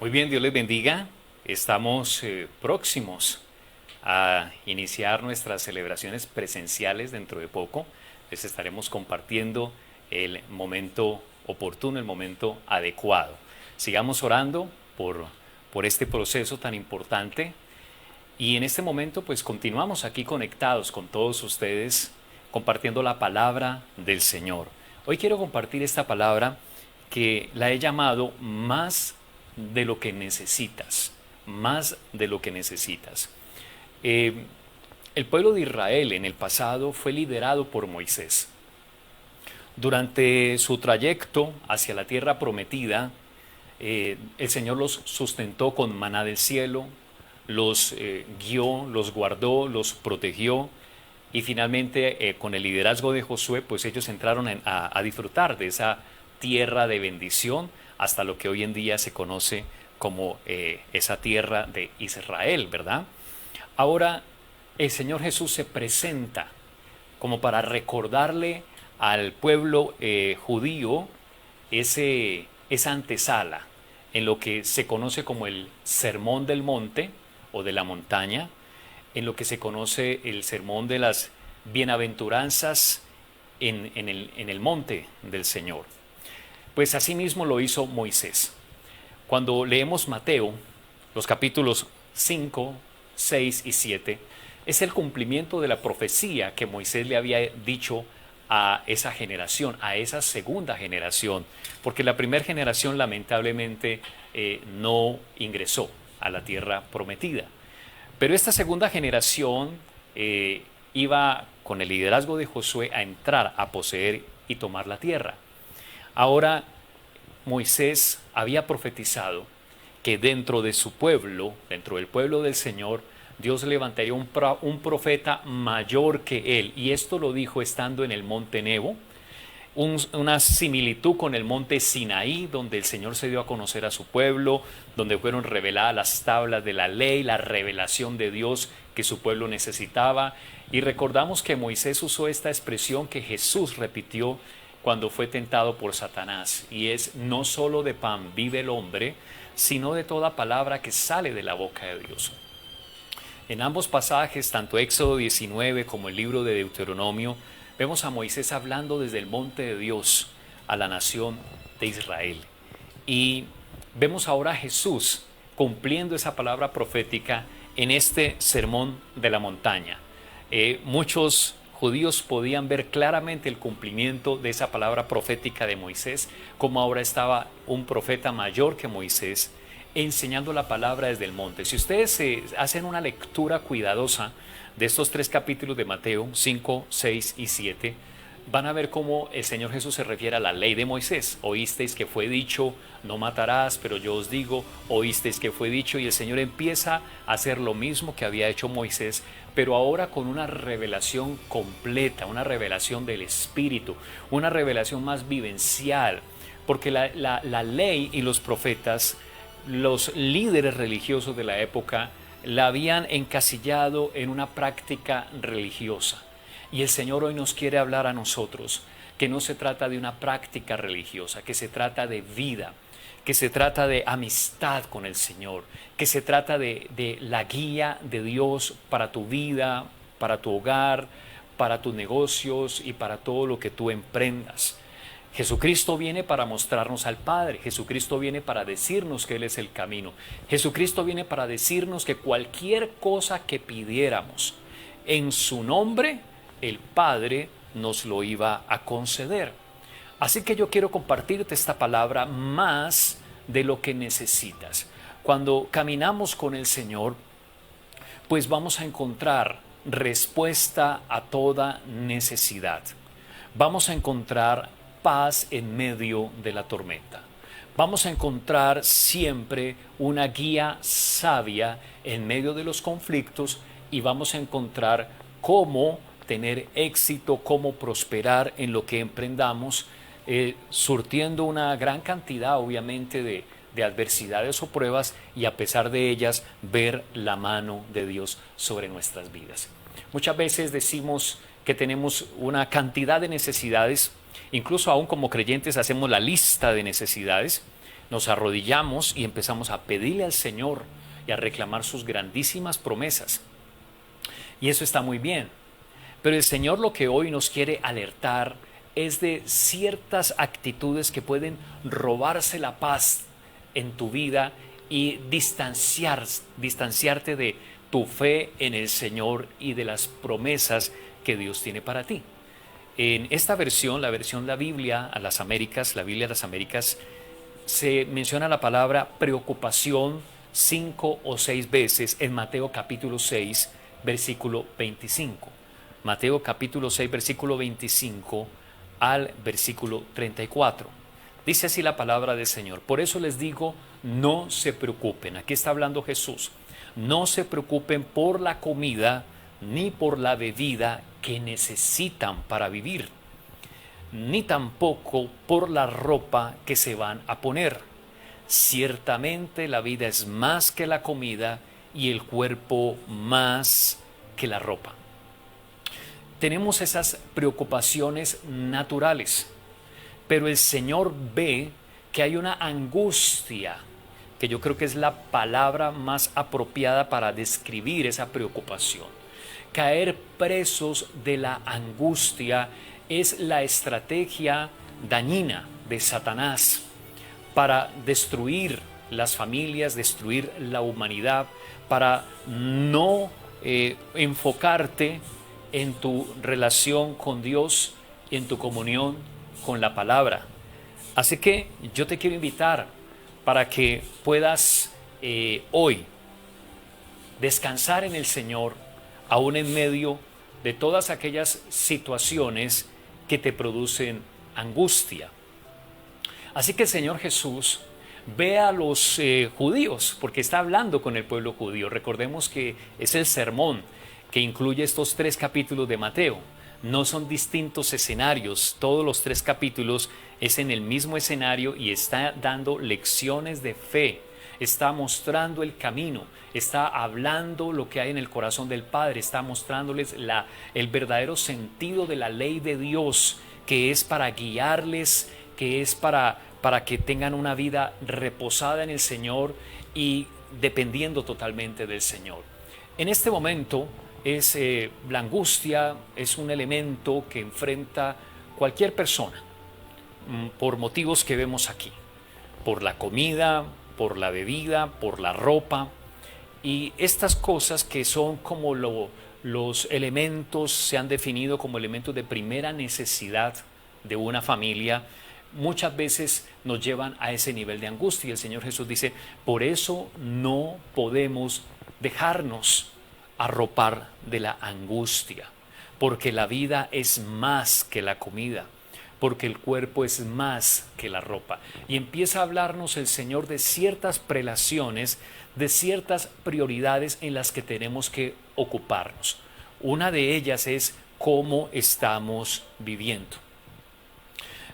Muy bien, Dios les bendiga. Estamos próximos a iniciar nuestras celebraciones presenciales dentro de poco. Les estaremos compartiendo el momento oportuno, el momento adecuado. Sigamos orando por este proceso tan importante y en este momento pues continuamos aquí conectados con todos ustedes compartiendo la palabra del Señor. Hoy quiero compartir esta palabra que la he llamado más de lo que necesitas, más de lo que necesitas. Eh, el pueblo de Israel en el pasado fue liderado por Moisés. Durante su trayecto hacia la tierra prometida, el Señor los sustentó con maná del cielo, los guió, los guardó, los protegió y finalmente con el liderazgo de Josué, pues ellos entraron a disfrutar de esa tierra de bendición hasta lo que hoy en día se conoce como esa tierra de Israel, ¿verdad? Ahora el Señor Jesús se presenta como para recordarle al pueblo judío esa antesala en lo que se conoce como el Sermón del Monte o de la montaña, en lo que se conoce el Sermón de las Bienaventuranzas en el monte del Señor. Pues asimismo lo hizo Moisés. Cuando leemos Mateo, los capítulos 5, 6 y 7, es el cumplimiento de la profecía que Moisés le había dicho a esa generación, a esa segunda generación, porque la primera generación lamentablemente no ingresó a la tierra prometida. Pero esta segunda generación iba con el liderazgo de Josué a entrar, a poseer y tomar la tierra. Ahora Moisés había profetizado que dentro de su pueblo, dentro del pueblo del Señor, Dios levantaría un profeta mayor que él. Y esto lo dijo estando en el monte Nebo, una similitud con el monte Sinaí, donde el Señor se dio a conocer a su pueblo, donde fueron reveladas las tablas de la ley, la revelación de Dios que su pueblo necesitaba. Y recordamos que Moisés usó esta expresión que Jesús repitió cuando fue tentado por Satanás, y es: no solo de pan vive el hombre, sino de toda palabra que sale de la boca de Dios. En ambos pasajes, tanto Éxodo 19 como el libro de Deuteronomio, vemos a Moisés hablando desde el monte de Dios a la nación de Israel. Y vemos ahora a Jesús cumpliendo esa palabra profética en este sermón de la montaña. Muchos judíos podían ver claramente el cumplimiento de esa palabra profética de Moisés, como ahora estaba un profeta mayor que Moisés enseñando la palabra desde el monte. Si ustedes hacen una lectura cuidadosa de estos tres capítulos de Mateo 5, 6 y 7, van a ver cómo el Señor Jesús se refiere a la ley de Moisés. Oísteis que fue dicho, no matarás, pero yo os digo, oísteis que fue dicho, y el Señor empieza a hacer lo mismo que había hecho Moisés, pero ahora con una revelación completa, una revelación del Espíritu, una revelación más vivencial, porque la ley y los profetas, los líderes religiosos de la época, la habían encasillado en una práctica religiosa. Y el Señor hoy nos quiere hablar a nosotros que no se trata de una práctica religiosa, que se trata de vida, que se trata de amistad con el Señor, que se trata de la guía de Dios para tu vida, para tu hogar, para tus negocios y para todo lo que tú emprendas. Jesucristo viene para mostrarnos al Padre. Jesucristo viene para decirnos que Él es el camino. Jesucristo viene para decirnos que cualquier cosa que pidiéramos en su nombre, el Padre nos lo iba a conceder. Así que yo quiero compartirte esta palabra más de lo que necesitas. Cuando caminamos con el Señor, pues vamos a encontrar respuesta a toda necesidad. Vamos a encontrar paz en medio de la tormenta. Vamos a encontrar siempre una guía sabia en medio de los conflictos y vamos a encontrar cómo tener éxito, cómo prosperar en lo que emprendamos, surtiendo una gran cantidad, obviamente, de adversidades o pruebas y a pesar de ellas ver la mano de Dios sobre nuestras vidas. Muchas veces decimos que tenemos una cantidad de necesidades, incluso aún como creyentes hacemos la lista de necesidades, Nos arrodillamos y empezamos a pedirle al Señor y a reclamar sus grandísimas promesas. Y eso está muy bien. Pero el Señor lo que hoy nos quiere alertar es de ciertas actitudes que pueden robarse la paz en tu vida y distanciarte de tu fe en el Señor y de las promesas que Dios tiene para ti. En esta versión, la versión de la Biblia a las Américas, la Biblia de las Américas, se menciona la palabra preocupación 5 o 6 veces en Mateo capítulo 6, versículo 25. Mateo capítulo 6, versículo 25 al versículo 34. Dice así la palabra del Señor. Por eso les digo, no se preocupen. Aquí está hablando Jesús. No se preocupen por la comida ni por la bebida que necesitan para vivir, ni tampoco por la ropa que se van a poner. Ciertamente la vida es más que la comida y el cuerpo más que la ropa. Tenemos esas preocupaciones naturales, pero el Señor ve que hay una angustia, que yo creo que es la palabra más apropiada para describir esa preocupación. Caer presos de la angustia es la estrategia dañina de Satanás para destruir las familias, destruir la humanidad, para no enfocarte en tu relación con Dios y en tu comunión con la palabra. Así que yo te quiero invitar para que puedas hoy descansar en el Señor, aún en medio de todas aquellas situaciones que te producen angustia. Así que el Señor Jesús ve a los judíos, porque está hablando con el pueblo judío. Recordemos que es el sermón que incluye estos 3 capítulos de Mateo. No son distintos escenarios, todos los 3 capítulos es en el mismo escenario y está dando lecciones de fe, está mostrando el camino, está hablando lo que hay en el corazón del Padre, está mostrándoles el verdadero sentido de la ley de Dios, que es para guiarles, que es para que tengan una vida reposada en el Señor y dependiendo totalmente del Señor. En este momento la angustia es un elemento que enfrenta cualquier persona por motivos que vemos aquí, por la comida, por la bebida, por la ropa, y estas cosas que son como los elementos, se han definido como elementos de primera necesidad de una familia, muchas veces nos llevan a ese nivel de angustia. El Señor Jesús dice, por eso no podemos dejarnos arropar de la angustia, porque la vida es más que la comida, porque el cuerpo es más que la ropa. Y empieza a hablarnos el Señor de ciertas prelaciones, de ciertas prioridades en las que tenemos que ocuparnos. Una de ellas es cómo estamos viviendo.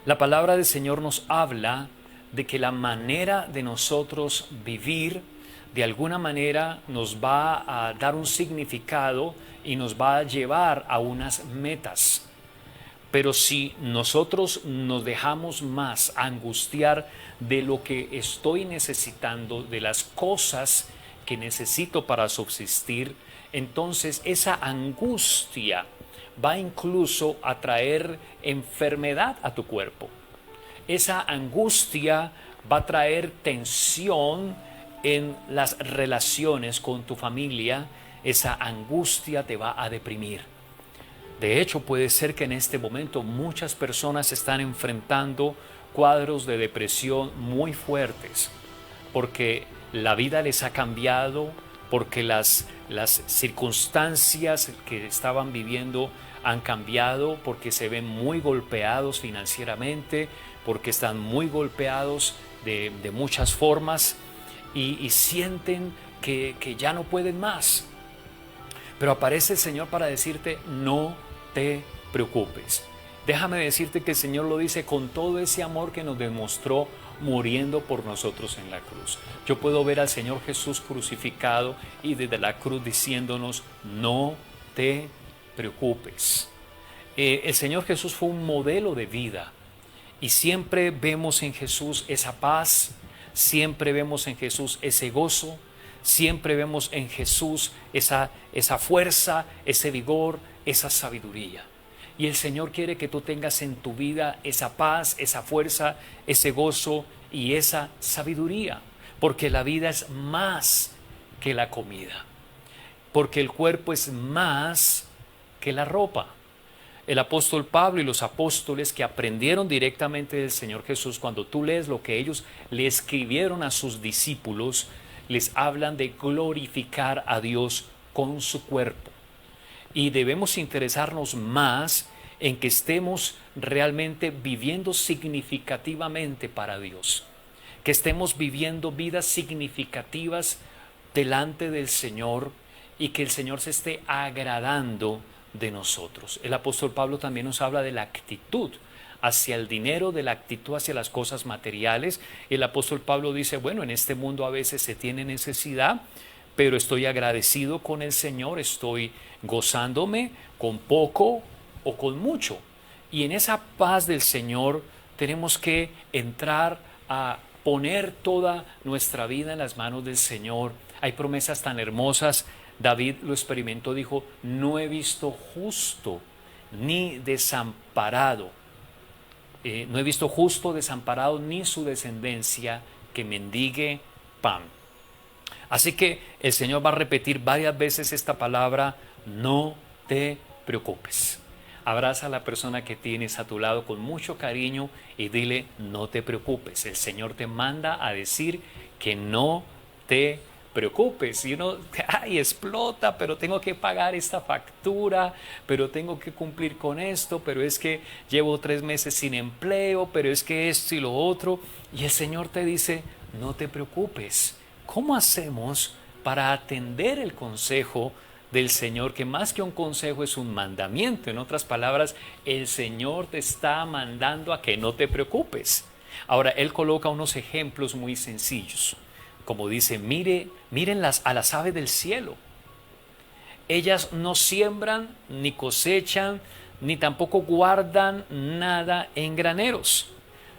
La palabra del Señor nos habla de que la manera de nosotros vivir de alguna manera nos va a dar un significado y nos va a llevar a unas metas. Pero si nosotros nos dejamos más angustiar de lo que estoy necesitando, de las cosas que necesito para subsistir, entonces esa angustia va incluso a traer enfermedad a tu cuerpo. Esa angustia va a traer tensión en las relaciones con tu familia. Esa angustia te va a deprimir. De hecho, puede ser que en este momento muchas personas están enfrentando cuadros de depresión muy fuertes, porque la vida les ha cambiado, porque las circunstancias que estaban viviendo han cambiado, porque se ven muy golpeados financieramente, porque están muy golpeados de muchas formas y sienten que ya no pueden más. Pero aparece el Señor para decirte, no te preocupes. Déjame decirte que el Señor lo dice con todo ese amor que nos demostró muriendo por nosotros en la cruz. Yo puedo ver al Señor Jesús crucificado y desde la cruz diciéndonos, no te preocupes. El Señor Jesús fue un modelo de vida y siempre vemos en Jesús esa paz, siempre vemos en Jesús ese gozo, siempre vemos en Jesús esa fuerza, ese vigor, esa sabiduría. Y el Señor quiere que tú tengas en tu vida esa paz, esa fuerza, ese gozo y esa sabiduría, porque la vida es más que la comida, porque el cuerpo es más que la ropa. El apóstol Pablo y los apóstoles que aprendieron directamente del Señor Jesús, cuando tú lees lo que ellos le escribieron a sus discípulos, les hablan de glorificar a Dios con su cuerpo. Y debemos interesarnos más en que estemos realmente viviendo significativamente para Dios, que estemos viviendo vidas significativas delante del Señor y que el Señor se esté agradando de nosotros. El apóstol Pablo también nos habla de la actitud hacia el dinero, de la actitud hacia las cosas materiales. El apóstol Pablo dice, bueno, en este mundo a veces se tiene necesidad, pero estoy agradecido con el Señor, estoy gozándome con poco o con mucho. Y en esa paz del Señor tenemos que entrar a poner toda nuestra vida en las manos del Señor. Hay promesas tan hermosas. David lo experimentó, dijo, no he visto justo ni desamparado, no he visto justo desamparado ni su descendencia que mendigue pan. Así que el Señor va a repetir varias veces esta palabra, no te preocupes. Abraza a la persona que tienes a tu lado con mucho cariño y dile, no te preocupes. El Señor te manda a decir que no te preocupes. Y uno, ay, explota, pero tengo que pagar esta factura, pero tengo que cumplir con esto, pero es que llevo 3 meses sin empleo, pero es que esto y lo otro. Y el Señor te dice, no te preocupes. ¿Cómo hacemos para atender el consejo del Señor, que más que un consejo es un mandamiento? En otras palabras, el Señor te está mandando a que no te preocupes. Ahora, Él coloca unos ejemplos muy sencillos. Como dice, miren a las aves del cielo. Ellas no siembran, ni cosechan, ni tampoco guardan nada en graneros.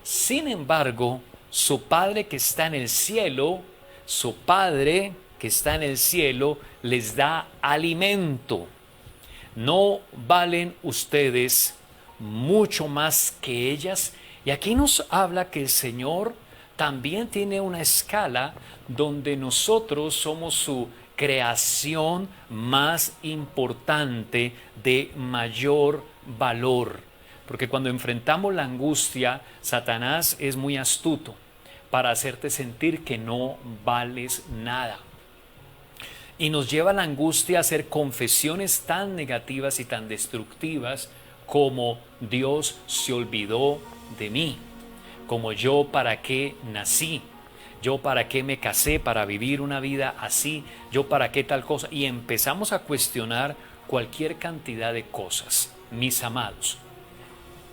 Sin embargo, su Padre que está en el cielo, su Padre que está en el cielo les da alimento. ¿No valen ustedes mucho más que ellas? Y aquí nos habla que el Señor también tiene una escala donde nosotros somos su creación más importante, de mayor valor. Porque cuando enfrentamos la angustia, Satanás es muy astuto para hacerte sentir que no vales nada. Y nos lleva la angustia a hacer confesiones tan negativas y tan destructivas como Dios se olvidó de mí, como yo para qué nací, yo para qué me casé para vivir una vida así, yo para qué tal cosa. Y empezamos a cuestionar cualquier cantidad de cosas. Mis amados,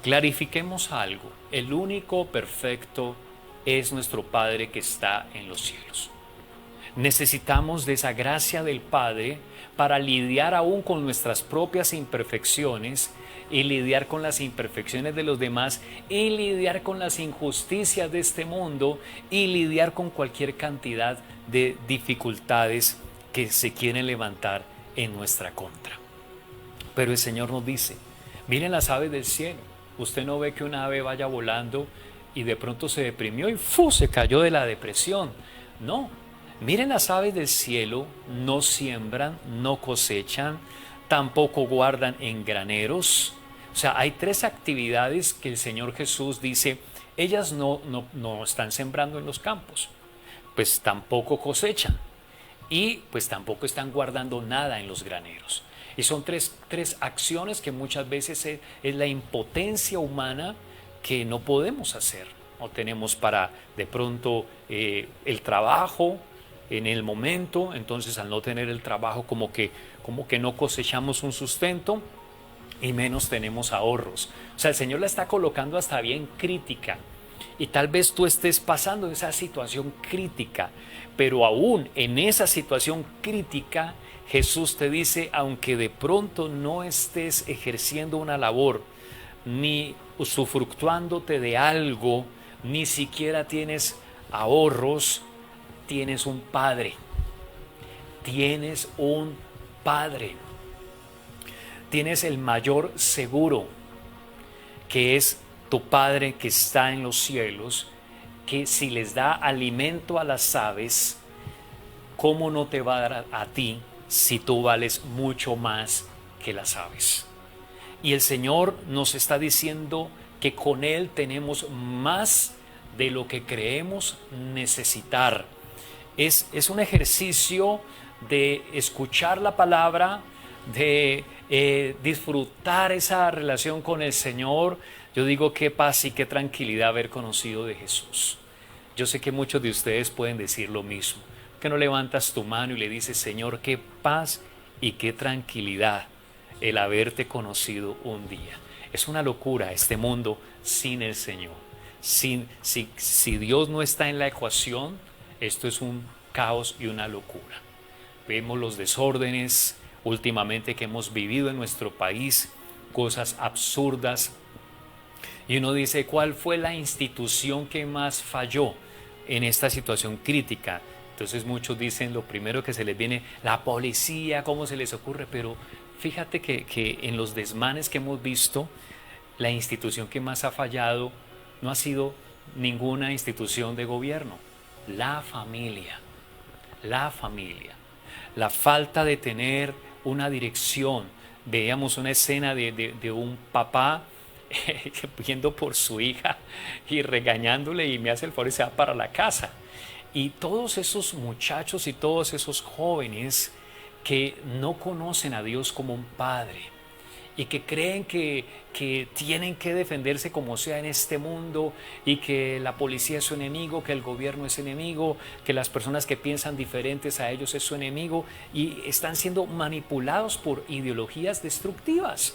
clarifiquemos algo. El único perfecto es nuestro Padre que está en los cielos. Necesitamos de esa gracia del Padre para lidiar aún con nuestras propias imperfecciones y lidiar con las imperfecciones de los demás y lidiar con las injusticias de este mundo y lidiar con cualquier cantidad de dificultades que se quieren levantar en nuestra contra. Pero el Señor nos dice, miren las aves del cielo. Usted no ve que una ave vaya volando y de pronto se deprimió y se cayó de la depresión. No, miren las aves del cielo, no siembran, no cosechan, tampoco guardan en graneros. O sea, hay 3 actividades que el Señor Jesús dice, ellas no están sembrando en los campos, pues tampoco cosechan y pues tampoco están guardando nada en los graneros. Y son tres acciones que muchas veces es la impotencia humana que no podemos hacer. No tenemos para de pronto el trabajo en el momento, entonces al no tener el trabajo como que no cosechamos un sustento y menos tenemos ahorros. O sea, el Señor la está colocando hasta bien crítica y tal vez tú estés pasando esa situación crítica, pero aún en esa situación crítica Jesús te dice, aunque de pronto no estés ejerciendo una labor, ni usufructuándote de algo, ni siquiera tienes ahorros, tienes un padre. Tienes un padre. Tienes el mayor seguro, que es tu Padre que está en los cielos, que si les da alimento a las aves, ¿cómo no te va a dar a ti si tú vales mucho más que las aves? Y el Señor nos está diciendo que con Él tenemos más de lo que creemos necesitar. Es un ejercicio de escuchar la palabra, de disfrutar esa relación con el Señor. Yo digo qué paz y qué tranquilidad haber conocido de Jesús. Yo sé que muchos de ustedes pueden decir lo mismo. Que no levantas tu mano y le dices, Señor, qué paz y qué tranquilidad el haberte conocido un día. Es una locura este mundo sin el Señor. Si Dios no está en la ecuación, esto es un caos y una locura. Vemos los desórdenes últimamente que hemos vivido en nuestro país, cosas absurdas. Y uno dice, ¿cuál fue la institución que más falló en esta situación crítica? Entonces muchos dicen, lo primero que se les viene, la policía, ¿cómo se les ocurre? Pero fíjate que en los desmanes que hemos visto, la institución que más ha fallado no ha sido ninguna institución de gobierno, la familia. La familia. La falta de tener una dirección. Veíamos una escena de un papá viendo por su hija y regañándole y me hace el favor y se va para la casa. Y todos esos muchachos y todos esos jóvenes que no conocen a Dios como un padre y que creen que tienen que defenderse como sea en este mundo y que la policía es su enemigo, que el gobierno es enemigo, que las personas que piensan diferentes a ellos es su enemigo y están siendo manipulados por ideologías destructivas.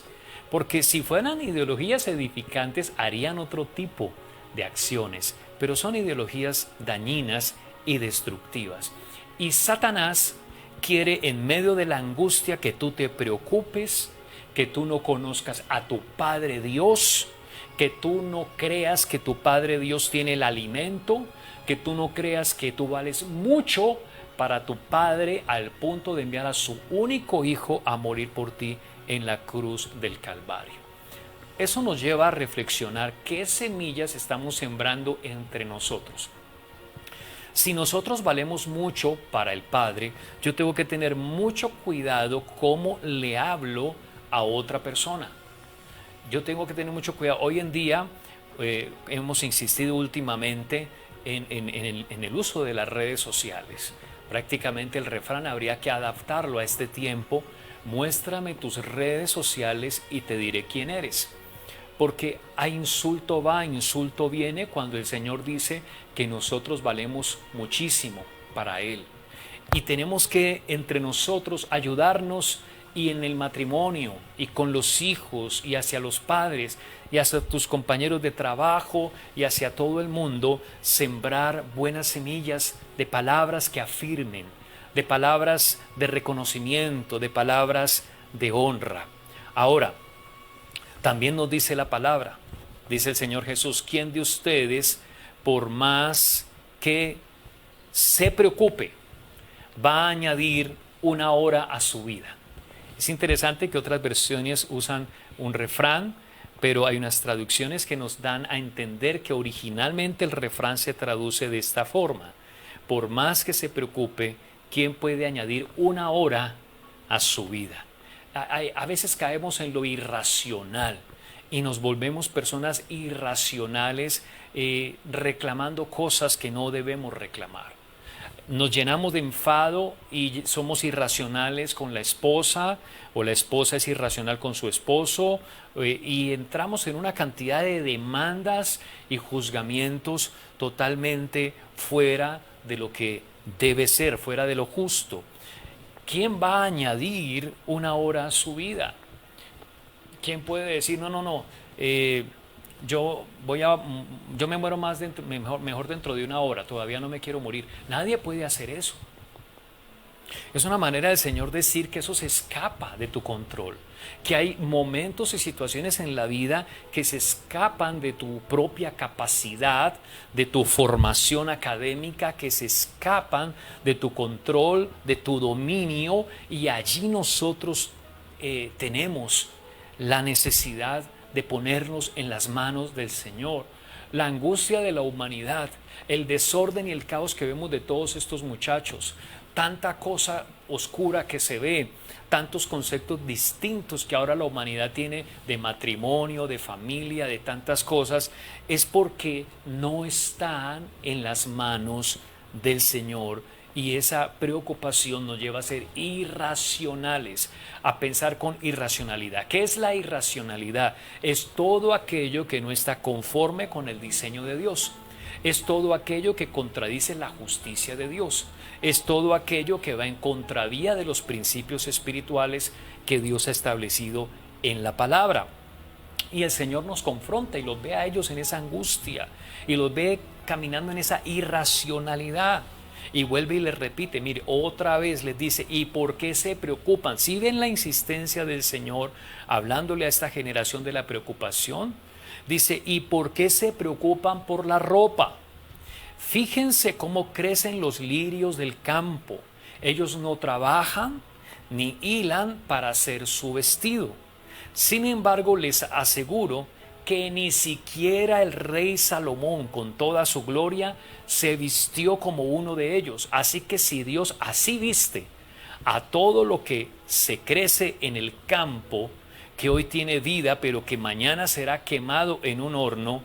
Porque si fueran ideologías edificantes harían otro tipo de acciones, pero son ideologías dañinas y destructivas. Y Satanás quiere en medio de la angustia que tú te preocupes, que tú no conozcas a tu Padre Dios, que tú no creas que tu Padre Dios tiene el alimento, que tú no creas que tú vales mucho para tu Padre al punto de enviar a su único Hijo a morir por ti en la cruz del Calvario. Eso nos lleva a reflexionar qué semillas estamos sembrando entre nosotros. Si nosotros valemos mucho para el Padre, yo tengo que tener mucho cuidado cómo le hablo a otra persona. Yo tengo que tener mucho cuidado. Hoy en día hemos insistido últimamente en el uso de las redes sociales. Prácticamente el refrán habría que adaptarlo a este tiempo. Muéstrame tus redes sociales y te diré quién eres. Porque a insulto va, a insulto viene cuando el Señor dice que nosotros valemos muchísimo para Él. Y tenemos que entre nosotros ayudarnos y en el matrimonio y con los hijos y hacia los padres y hacia tus compañeros de trabajo y hacia todo el mundo, sembrar buenas semillas de palabras que afirmen, de palabras de reconocimiento, de palabras de honra. Ahora, también nos dice la palabra, dice el Señor Jesús, ¿quién de ustedes, por más que se preocupe, va a añadir una hora a su vida? Es interesante que otras versiones usan un refrán, pero hay unas traducciones que nos dan a entender que originalmente el refrán se traduce de esta forma. Por más que se preocupe, ¿quién puede añadir una hora a su vida? A veces caemos en lo irracional y nos volvemos personas irracionales reclamando cosas que no debemos reclamar. Nos llenamos de enfado y somos irracionales con la esposa o la esposa es irracional con su esposo y entramos en una cantidad de demandas y juzgamientos totalmente fuera de lo que debe ser, fuera de lo justo. ¿Quién va a añadir una hora a su vida? ¿Quién puede decir, no, yo me muero mejor dentro de una hora, todavía no me quiero morir? Nadie puede hacer eso. Es una manera del Señor decir que eso se escapa de tu control, que hay momentos y situaciones en la vida que se escapan de tu propia capacidad, de tu formación académica, que se escapan de tu control, de tu dominio, y allí nosotros tenemos la necesidad de ponernos en las manos del Señor. La angustia de la humanidad, el desorden y el caos que vemos de todos estos muchachos, tanta cosa oscura que se ve, tantos conceptos distintos que ahora la humanidad tiene de matrimonio, de familia, de tantas cosas, es porque no están en las manos del Señor. Y esa preocupación nos lleva a ser irracionales, a pensar con irracionalidad. ¿Qué es la irracionalidad? Es todo aquello que no está conforme con el diseño de Dios. Es todo aquello que contradice la justicia de Dios. Es todo aquello que va en contravía de los principios espirituales que Dios ha establecido en la palabra. Y el Señor nos confronta y los ve a ellos en esa angustia y los ve caminando en esa irracionalidad. Y vuelve y les repite, mire, otra vez les dice, ¿y por qué se preocupan? ¿Sí ven la insistencia del Señor hablándole a esta generación de la preocupación? Dice, ¿y por qué se preocupan por la ropa? Fíjense cómo crecen los lirios del campo. Ellos no trabajan ni hilan para hacer su vestido. Sin embargo, les aseguro que ni siquiera el rey Salomón, con toda su gloria, se vistió como uno de ellos. Así que si Dios así viste a todo lo que se crece en el campo, que hoy tiene vida, pero que mañana será quemado en un horno,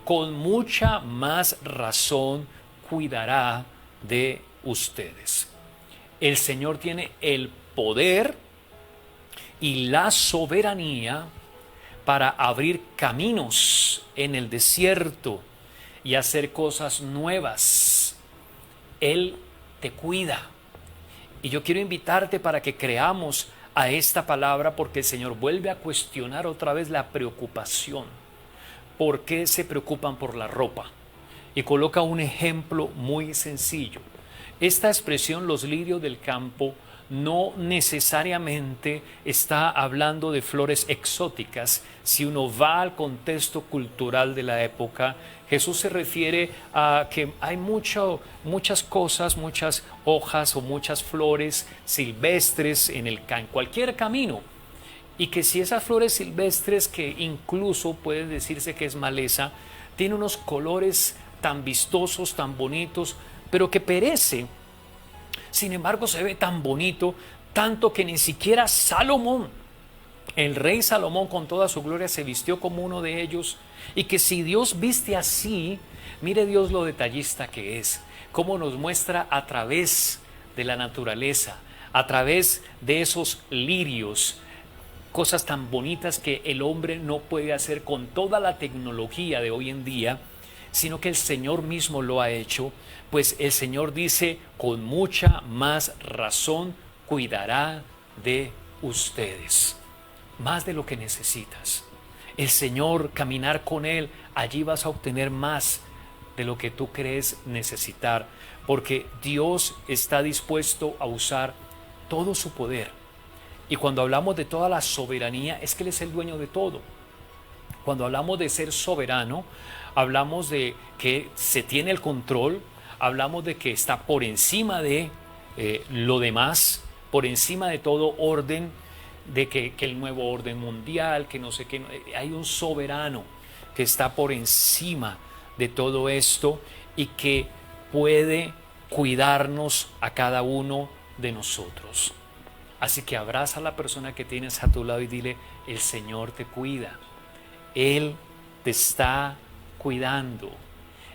con mucha más razón cuidará de ustedes. El Señor tiene el poder y la soberanía para abrir caminos en el desierto y hacer cosas nuevas. Él te cuida. Y yo quiero invitarte para que creamos a esta palabra, porque el Señor vuelve a cuestionar otra vez la preocupación. ¿Por qué se preocupan por la ropa? Y coloca un ejemplo muy sencillo. Esta expresión, los lirios del campo, no necesariamente está hablando de flores exóticas. Si uno va al contexto cultural de la época, Jesús se refiere a que hay muchas cosas, muchas hojas o muchas flores silvestres en cualquier camino. Y que si esas flores silvestres, que incluso puede decirse que es maleza, tiene unos colores tan vistosos, tan bonitos, pero que perece. Sin embargo, se ve tan bonito, tanto que ni siquiera Salomón, el rey Salomón con toda su gloria, se vistió como uno de ellos. Y que si Dios viste así, mire Dios lo detallista que es, cómo nos muestra a través de la naturaleza, a través de esos lirios, cosas tan bonitas que el hombre no puede hacer con toda la tecnología de hoy en día, sino que el Señor mismo lo ha hecho. Pues el Señor dice, con mucha más razón cuidará de ustedes, más de lo que necesitas. El Señor, caminar con Él, allí vas a obtener más de lo que tú crees necesitar, porque Dios está dispuesto a usar todo su poder. Y cuando hablamos de toda la soberanía, es que Él es el dueño de todo. Cuando hablamos de ser soberano, hablamos de que se tiene el control, hablamos de que está por encima de lo demás, por encima de todo orden, de que el nuevo orden mundial, que no sé qué, hay un soberano que está por encima de todo esto y que puede cuidarnos a cada uno de nosotros. Así que abraza a la persona que tienes a tu lado y dile, el Señor te cuida, Él te está cuidando.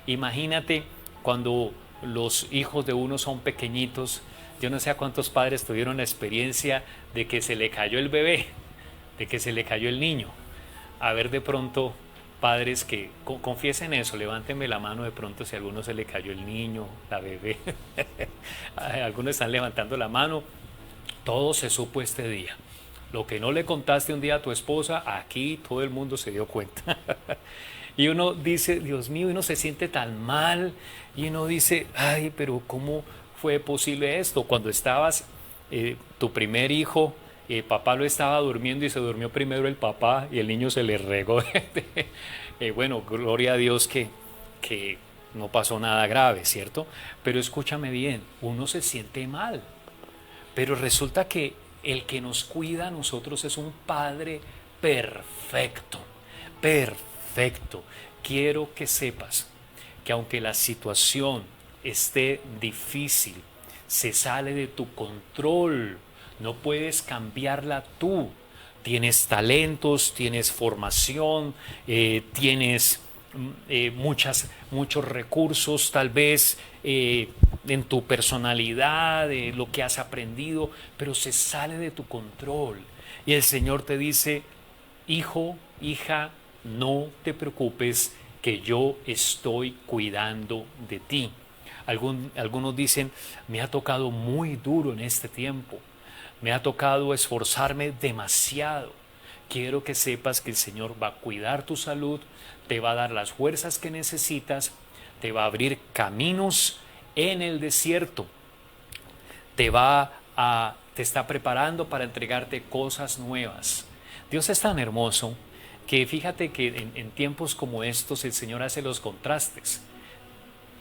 Imagínate cuando los hijos de uno son pequeñitos. Yo no sé a cuántos padres tuvieron la experiencia de que se le cayó el bebé, de que se le cayó el niño. A ver, de pronto, padres que confiesen eso, levántenme la mano de pronto si a alguno se le cayó el niño, la bebé. Algunos están levantando la mano. Todo se supo este día. Lo que no le contaste un día a tu esposa, aquí todo el mundo se dio cuenta. Y uno dice, Dios mío, uno se siente tan mal. Y uno dice, ay, pero ¿cómo fue posible esto? Cuando estabas, tu primer hijo, papá lo estaba durmiendo y se durmió primero el papá y el niño se le regó. Bueno, gloria a Dios que no pasó nada grave, ¿cierto? Pero escúchame bien, uno se siente mal, pero resulta que el que nos cuida a nosotros es un Padre perfecto, perfecto. Quiero que sepas que aunque la situación esté difícil, se sale de tu control, no puedes cambiarla tú. Tienes talentos, tienes formación, tienes muchos recursos, tal vez en tu personalidad, lo que has aprendido, pero se sale de tu control. Y el Señor te dice, hijo, hija, no te preocupes, que yo estoy cuidando de ti. Algunos dicen, me ha tocado muy duro en este tiempo, me ha tocado esforzarme demasiado. Quiero que sepas que el Señor va a cuidar tu salud, te va a dar las fuerzas que necesitas, te va a abrir caminos en el desierto, te está preparando para entregarte cosas nuevas. Dios es tan hermoso que fíjate que en tiempos como estos el Señor hace los contrastes.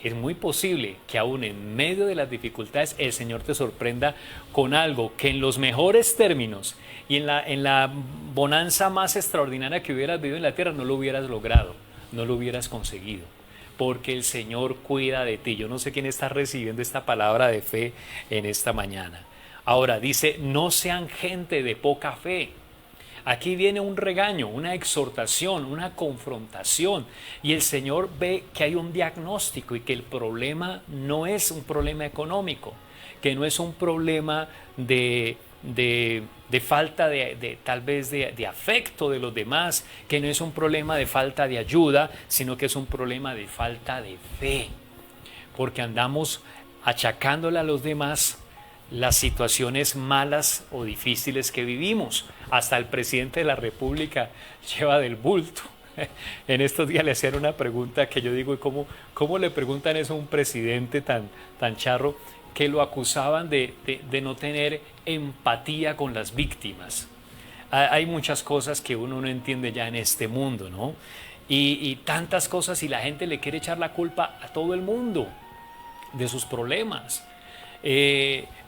Es muy posible que aún en medio de las dificultades el Señor te sorprenda con algo que en los mejores términos y en la bonanza más extraordinaria que hubieras vivido en la tierra no lo hubieras logrado, no lo hubieras conseguido, porque el Señor cuida de ti. Yo no sé quién está recibiendo esta palabra de fe en esta mañana. Ahora dice, no sean gente de poca fe. Aquí viene un regaño, una exhortación, una confrontación, y el Señor ve que hay un diagnóstico y que el problema no es un problema económico, que no es un problema de falta tal vez de afecto de los demás, que no es un problema de falta de ayuda, sino que es un problema de falta de fe, porque andamos achacándole a los demás las situaciones malas o difíciles que vivimos. Hasta el presidente de la República lleva del bulto. En estos días le hacían una pregunta que yo digo, ¿cómo le preguntan eso a un presidente tan charro? Que lo acusaban de no tener empatía con las víctimas. Hay muchas cosas que uno no entiende ya en este mundo, ¿no? Y tantas cosas, y la gente le quiere echar la culpa a todo el mundo de sus problemas.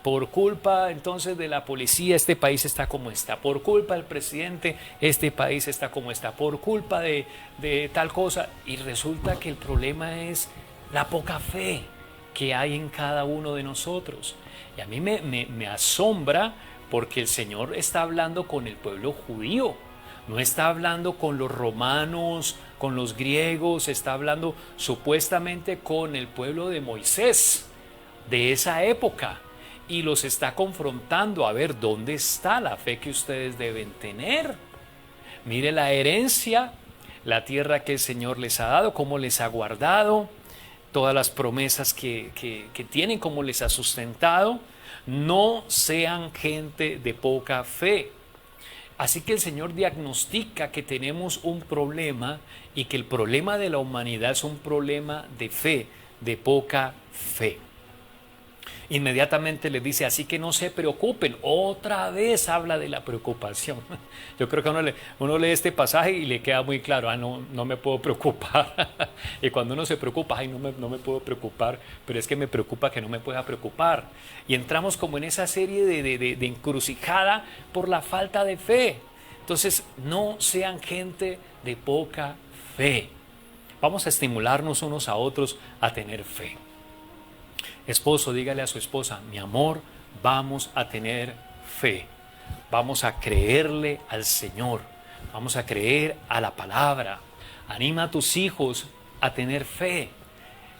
Por culpa entonces de la policía este país está como está, por culpa del presidente este país está como está, por culpa de tal cosa, y resulta que el problema es la poca fe que hay en cada uno de nosotros. Y a mí me asombra, porque el Señor está hablando con el pueblo judío, no está hablando con los romanos, con los griegos, está hablando supuestamente con el pueblo de Moisés de esa época, y los está confrontando a ver dónde está la fe que ustedes deben tener. Mire la herencia, la tierra que el Señor les ha dado, cómo les ha guardado, todas las promesas que tienen, cómo les ha sustentado. No sean gente de poca fe. Así que el Señor diagnostica que tenemos un problema, y que el problema de la humanidad es un problema de fe, de poca fe. Inmediatamente les dice, así que no se preocupen. Otra vez habla de la preocupación. Yo creo que uno lee este pasaje y le queda muy claro, no me puedo preocupar. Y cuando uno se preocupa, no me puedo preocupar, pero es que me preocupa que no me pueda preocupar. Y entramos como en esa serie de encrucijada por la falta de fe. Entonces, no sean gente de poca fe. Vamos a estimularnos unos a otros a tener fe. Esposo, dígale a su esposa, mi amor, vamos a tener fe, vamos a creerle al Señor, vamos a creer a la palabra. Anima a tus hijos a tener fe.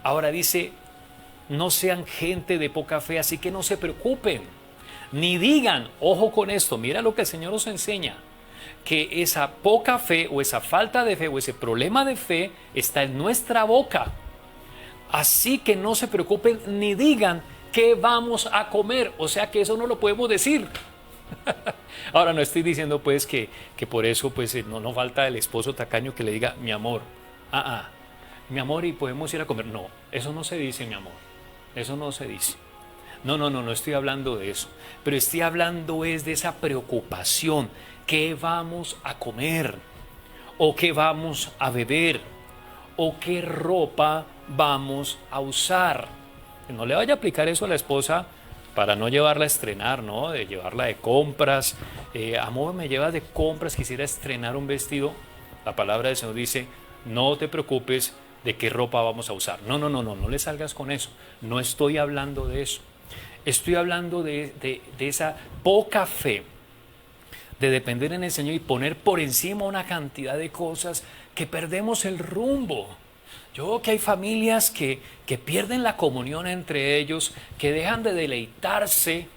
Ahora dice, no sean gente de poca fe, así que no se preocupen, ni digan, ojo con esto, mira lo que el Señor nos enseña, que esa poca fe o esa falta de fe o ese problema de fe está en nuestra boca. Así que no se preocupen ni digan qué vamos a comer. O sea que eso no lo podemos decir. Ahora no estoy diciendo pues que por eso pues no falta el esposo tacaño que le diga mi amor. Mi amor, y podemos ir a comer. No, eso no se dice, mi amor. Eso no se dice. No, no, no, no estoy hablando de eso. Pero estoy hablando es de esa preocupación. ¿Qué vamos a comer? ¿O qué vamos a beber? ¿O qué ropa vamos a usar? No le vaya a aplicar eso a la esposa para no llevarla a estrenar, ¿no? De llevarla de compras. Amor, me llevas de compras, quisiera estrenar un vestido. La palabra del Señor dice, no te preocupes de qué ropa vamos a usar. No, no, no, no, no le salgas con eso. No estoy hablando de eso. Estoy hablando de esa poca fe, de depender en el Señor y poner por encima una cantidad de cosas que perdemos el rumbo. Yo veo que hay familias que pierden la comunión entre ellos, que dejan de deleitarse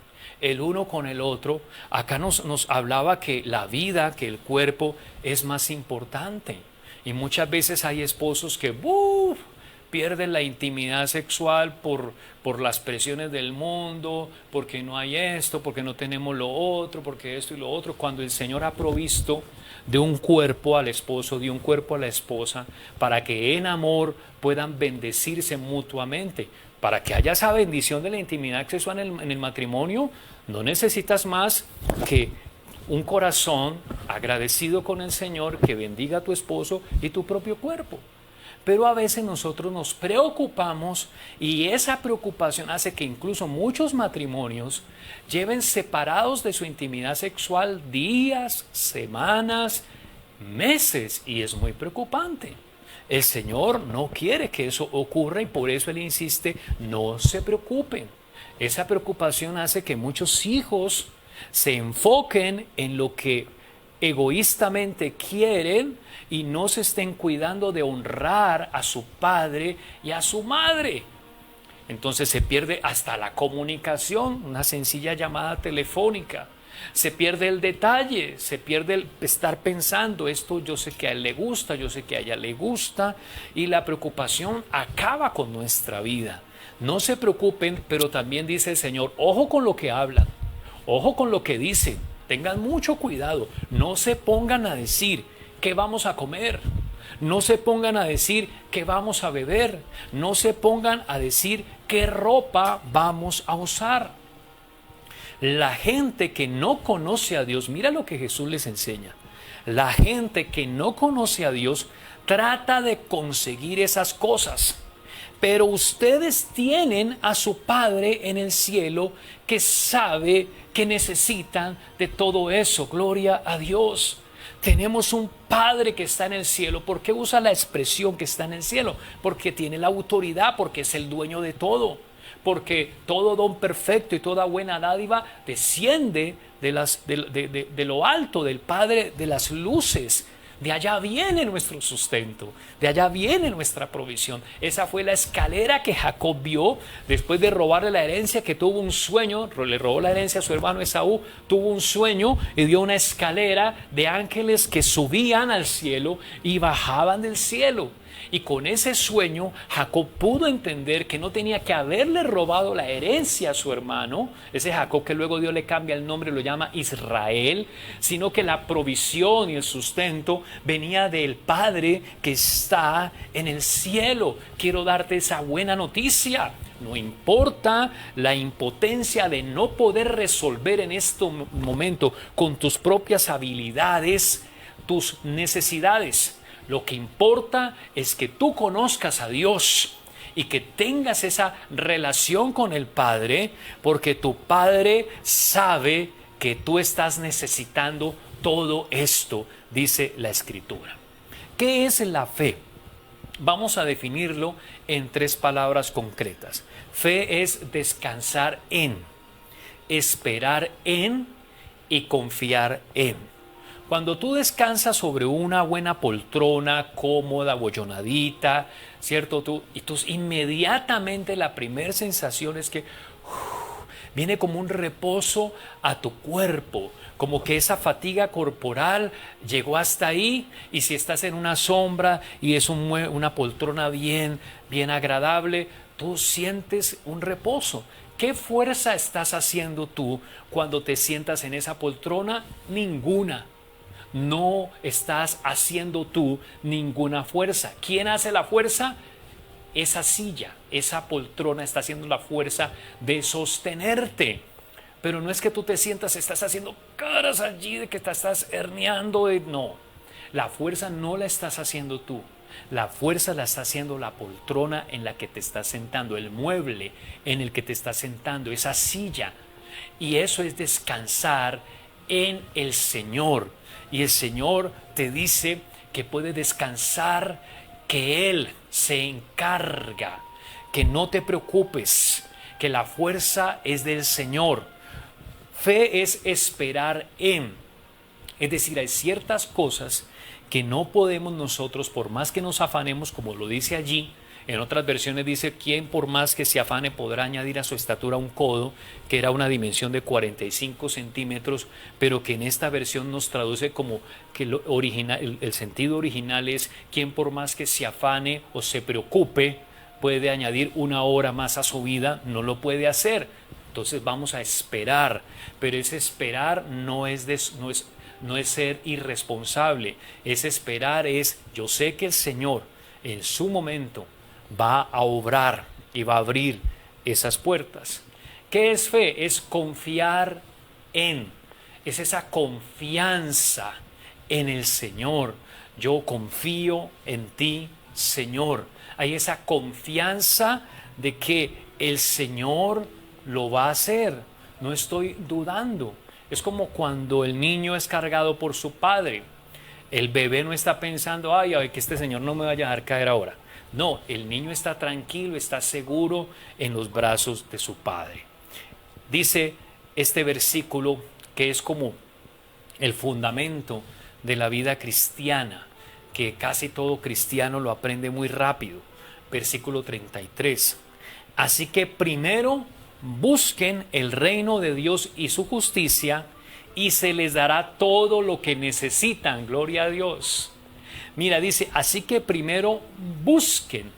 el uno con el otro. Acá nos hablaba que la vida, que el cuerpo es más importante. Y muchas veces hay esposos que pierden la intimidad sexual por las presiones del mundo, porque no hay esto, porque no tenemos lo otro, porque esto y lo otro, cuando el Señor ha provisto de un cuerpo al esposo, de un cuerpo a la esposa, para que en amor puedan bendecirse mutuamente, para que haya esa bendición de la intimidad sexual en el matrimonio. No necesitas más que un corazón agradecido con el Señor que bendiga a tu esposo y tu propio cuerpo. Pero a veces nosotros nos preocupamos y esa preocupación hace que incluso muchos matrimonios lleven separados de su intimidad sexual días, semanas, meses, y es muy preocupante. El Señor no quiere que eso ocurra y por eso Él insiste, no se preocupen. Esa preocupación hace que muchos hijos se enfoquen en lo que egoístamente quieren y no se estén cuidando de honrar a su padre y a su madre. Entonces se pierde hasta la comunicación, una sencilla llamada telefónica. Se pierde el detalle, se pierde el estar pensando, esto yo sé que a él le gusta, yo sé que a ella le gusta, y la preocupación acaba con nuestra vida. No se preocupen, pero también dice el Señor, ojo con lo que hablan, ojo con lo que dicen, tengan mucho cuidado, no se pongan a decir qué vamos a comer, no se pongan a decir qué vamos a beber, no se pongan a decir qué ropa vamos a usar. La gente que no conoce a Dios, mira lo que Jesús les enseña. La gente que no conoce a Dios trata de conseguir esas cosas. Pero ustedes tienen a su Padre en el cielo que sabe que necesitan de todo eso. Gloria a Dios. Tenemos un Padre que está en el cielo. ¿Por qué usa la expresión que está en el cielo? Porque tiene la autoridad, porque es el dueño de todo. Porque todo don perfecto y toda buena dádiva desciende de lo alto, del Padre de las luces. De allá viene nuestro sustento, de allá viene nuestra provisión. Esa fue la escalera que Jacob vio después de robarle la herencia, que tuvo un sueño, le robó la herencia a su hermano Esaú, tuvo un sueño y vio una escalera de ángeles que subían al cielo y bajaban del cielo. Y con ese sueño Jacob pudo entender que no tenía que haberle robado la herencia a su hermano, ese Jacob que luego Dios le cambia el nombre y lo llama Israel, sino que la provisión y el sustento venía del Padre que está en el cielo. Quiero darte esa buena noticia. No importa la impotencia de no poder resolver en este momento con tus propias habilidades tus necesidades. Lo que importa es que tú conozcas a Dios y que tengas esa relación con el Padre, porque tu Padre sabe que tú estás necesitando todo esto, dice la Escritura. ¿Qué es la fe? Vamos a definirlo en 3 palabras concretas. Fe es descansar en, esperar en y confiar en. Cuando tú descansas sobre una buena poltrona, cómoda, bollonadita, ¿cierto? Tú inmediatamente la primera sensación es que viene como un reposo a tu cuerpo, como que esa fatiga corporal llegó hasta ahí, y si estás en una sombra y es una poltrona bien agradable, tú sientes un reposo. ¿Qué fuerza estás haciendo tú cuando te sientas en esa poltrona? Ninguna. No estás haciendo tú ninguna fuerza. ¿Quién hace la fuerza? esa silla, esa poltrona está haciendo la fuerza de sostenerte. Pero no es que tú te sientas, estás haciendo caras allí de que te estás herniando. No, la fuerza no la estás haciendo tú. La fuerza la está haciendo la poltrona en la que te estás sentando, el mueble en el que te estás sentando, esa silla. Y eso es descansar en el Señor. Y el Señor te dice que puede descansar, que Él se encarga, que no te preocupes, que la fuerza es del Señor. Fe es esperar en, es decir, hay ciertas cosas que no podemos nosotros, por más que nos afanemos, como lo dice allí. En otras versiones dice, ¿quién por más que se afane podrá añadir a su estatura un codo? Que era una dimensión de 45 centímetros, pero que en esta versión nos traduce como que el sentido original es, ¿quién por más que se afane o se preocupe puede añadir una hora más a su vida? No lo puede hacer. Entonces vamos a esperar, pero ese esperar no es ser irresponsable. Ese esperar es, yo sé que el Señor en su momento va a obrar y va a abrir esas puertas. ¿Qué es fe? Es confiar en, es esa confianza en el Señor. Yo confío en ti, Señor. Hay esa confianza de que el Señor lo va a hacer. No estoy dudando. Es como cuando el niño es cargado por su padre. El bebé no está pensando, ay, que este Señor no me vaya a dejar caer ahora. No, el niño está tranquilo, está seguro en los brazos de su padre. Dice este versículo que es como el fundamento de la vida cristiana, que casi todo cristiano lo aprende muy rápido. Versículo 33. Así que primero busquen el reino de Dios y su justicia, y se les dará todo lo que necesitan. Gloria a Dios. Mira, dice, así que primero busquen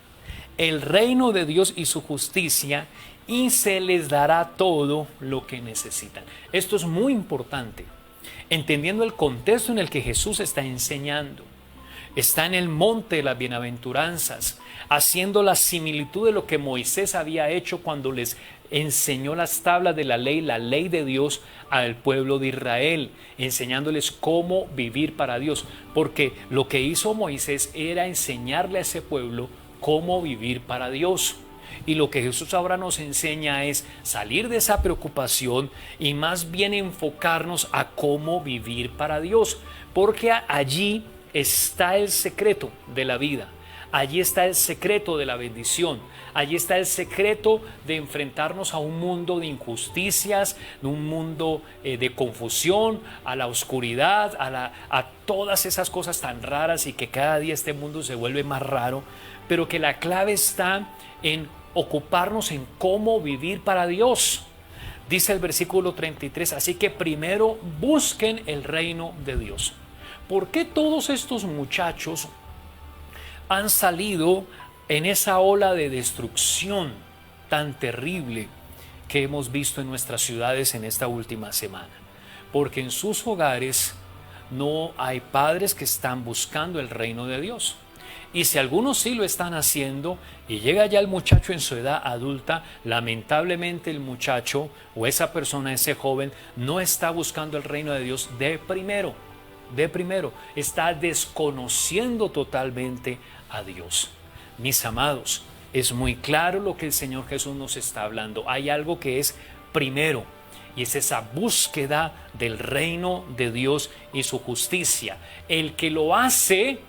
el reino de Dios y su justicia, y se les dará todo lo que necesitan. Esto es muy importante, entendiendo el contexto en el que Jesús está enseñando. Está en el monte de las bienaventuranzas, haciendo la similitud de lo que Moisés había hecho cuando les enseñó las tablas de la ley de Dios al pueblo de Israel, enseñándoles cómo vivir para Dios, porque lo que hizo Moisés era enseñarle a ese pueblo cómo vivir para Dios. Y lo que Jesús ahora nos enseña es salir de esa preocupación y más bien enfocarnos a cómo vivir para Dios, porque allí está el secreto de la vida. Allí está el secreto de la bendición. Allí está el secreto de enfrentarnos a un mundo de injusticias, de un mundo de confusión, a la oscuridad, a todas esas cosas tan raras, y que cada día este mundo se vuelve más raro, pero que la clave está en ocuparnos en cómo vivir para Dios. Dice el versículo 33, así que primero busquen el reino de Dios. ¿Por qué todos estos muchachos han salido en esa ola de destrucción tan terrible que hemos visto en nuestras ciudades en esta última semana? Porque en sus hogares no hay padres que están buscando el reino de Dios. Y si algunos sí lo están haciendo y llega ya el muchacho en su edad adulta, lamentablemente el muchacho o esa persona, ese joven, no está buscando el reino de Dios de primero, está desconociendo totalmente a Dios. Mis amados, es muy claro lo que el Señor Jesús nos está hablando. Hay algo que es primero, y es esa búsqueda del reino de Dios y su justicia. El que lo hace,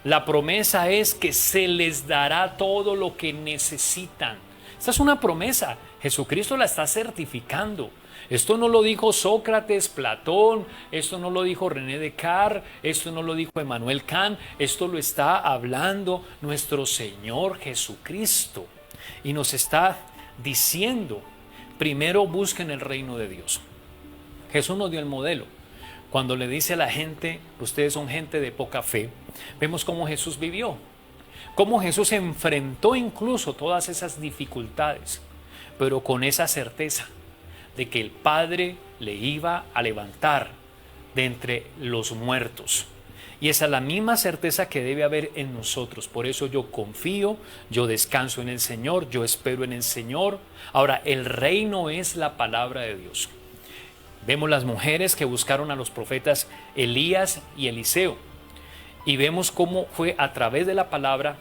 la promesa es que se les dará todo lo que necesitan. Esta es una promesa. Jesucristo la está certificando. Esto no lo dijo Sócrates, Platón, esto no lo dijo René Descartes, esto no lo dijo Emmanuel Kant, esto lo está hablando nuestro Señor Jesucristo. Y nos está diciendo, primero busquen el reino de Dios. Jesús nos dio el modelo. Cuando le dice a la gente, ustedes son gente de poca fe, vemos cómo Jesús vivió, cómo Jesús enfrentó incluso todas esas dificultades, pero con esa certeza de que el Padre le iba a levantar de entre los muertos. Y esa es la misma certeza que debe haber en nosotros. Por eso yo confío, yo descanso en el Señor, yo espero en el Señor. Ahora, el reino es la palabra de Dios. Vemos las mujeres que buscaron a los profetas Elías y Eliseo. Y vemos cómo fue a través de la palabra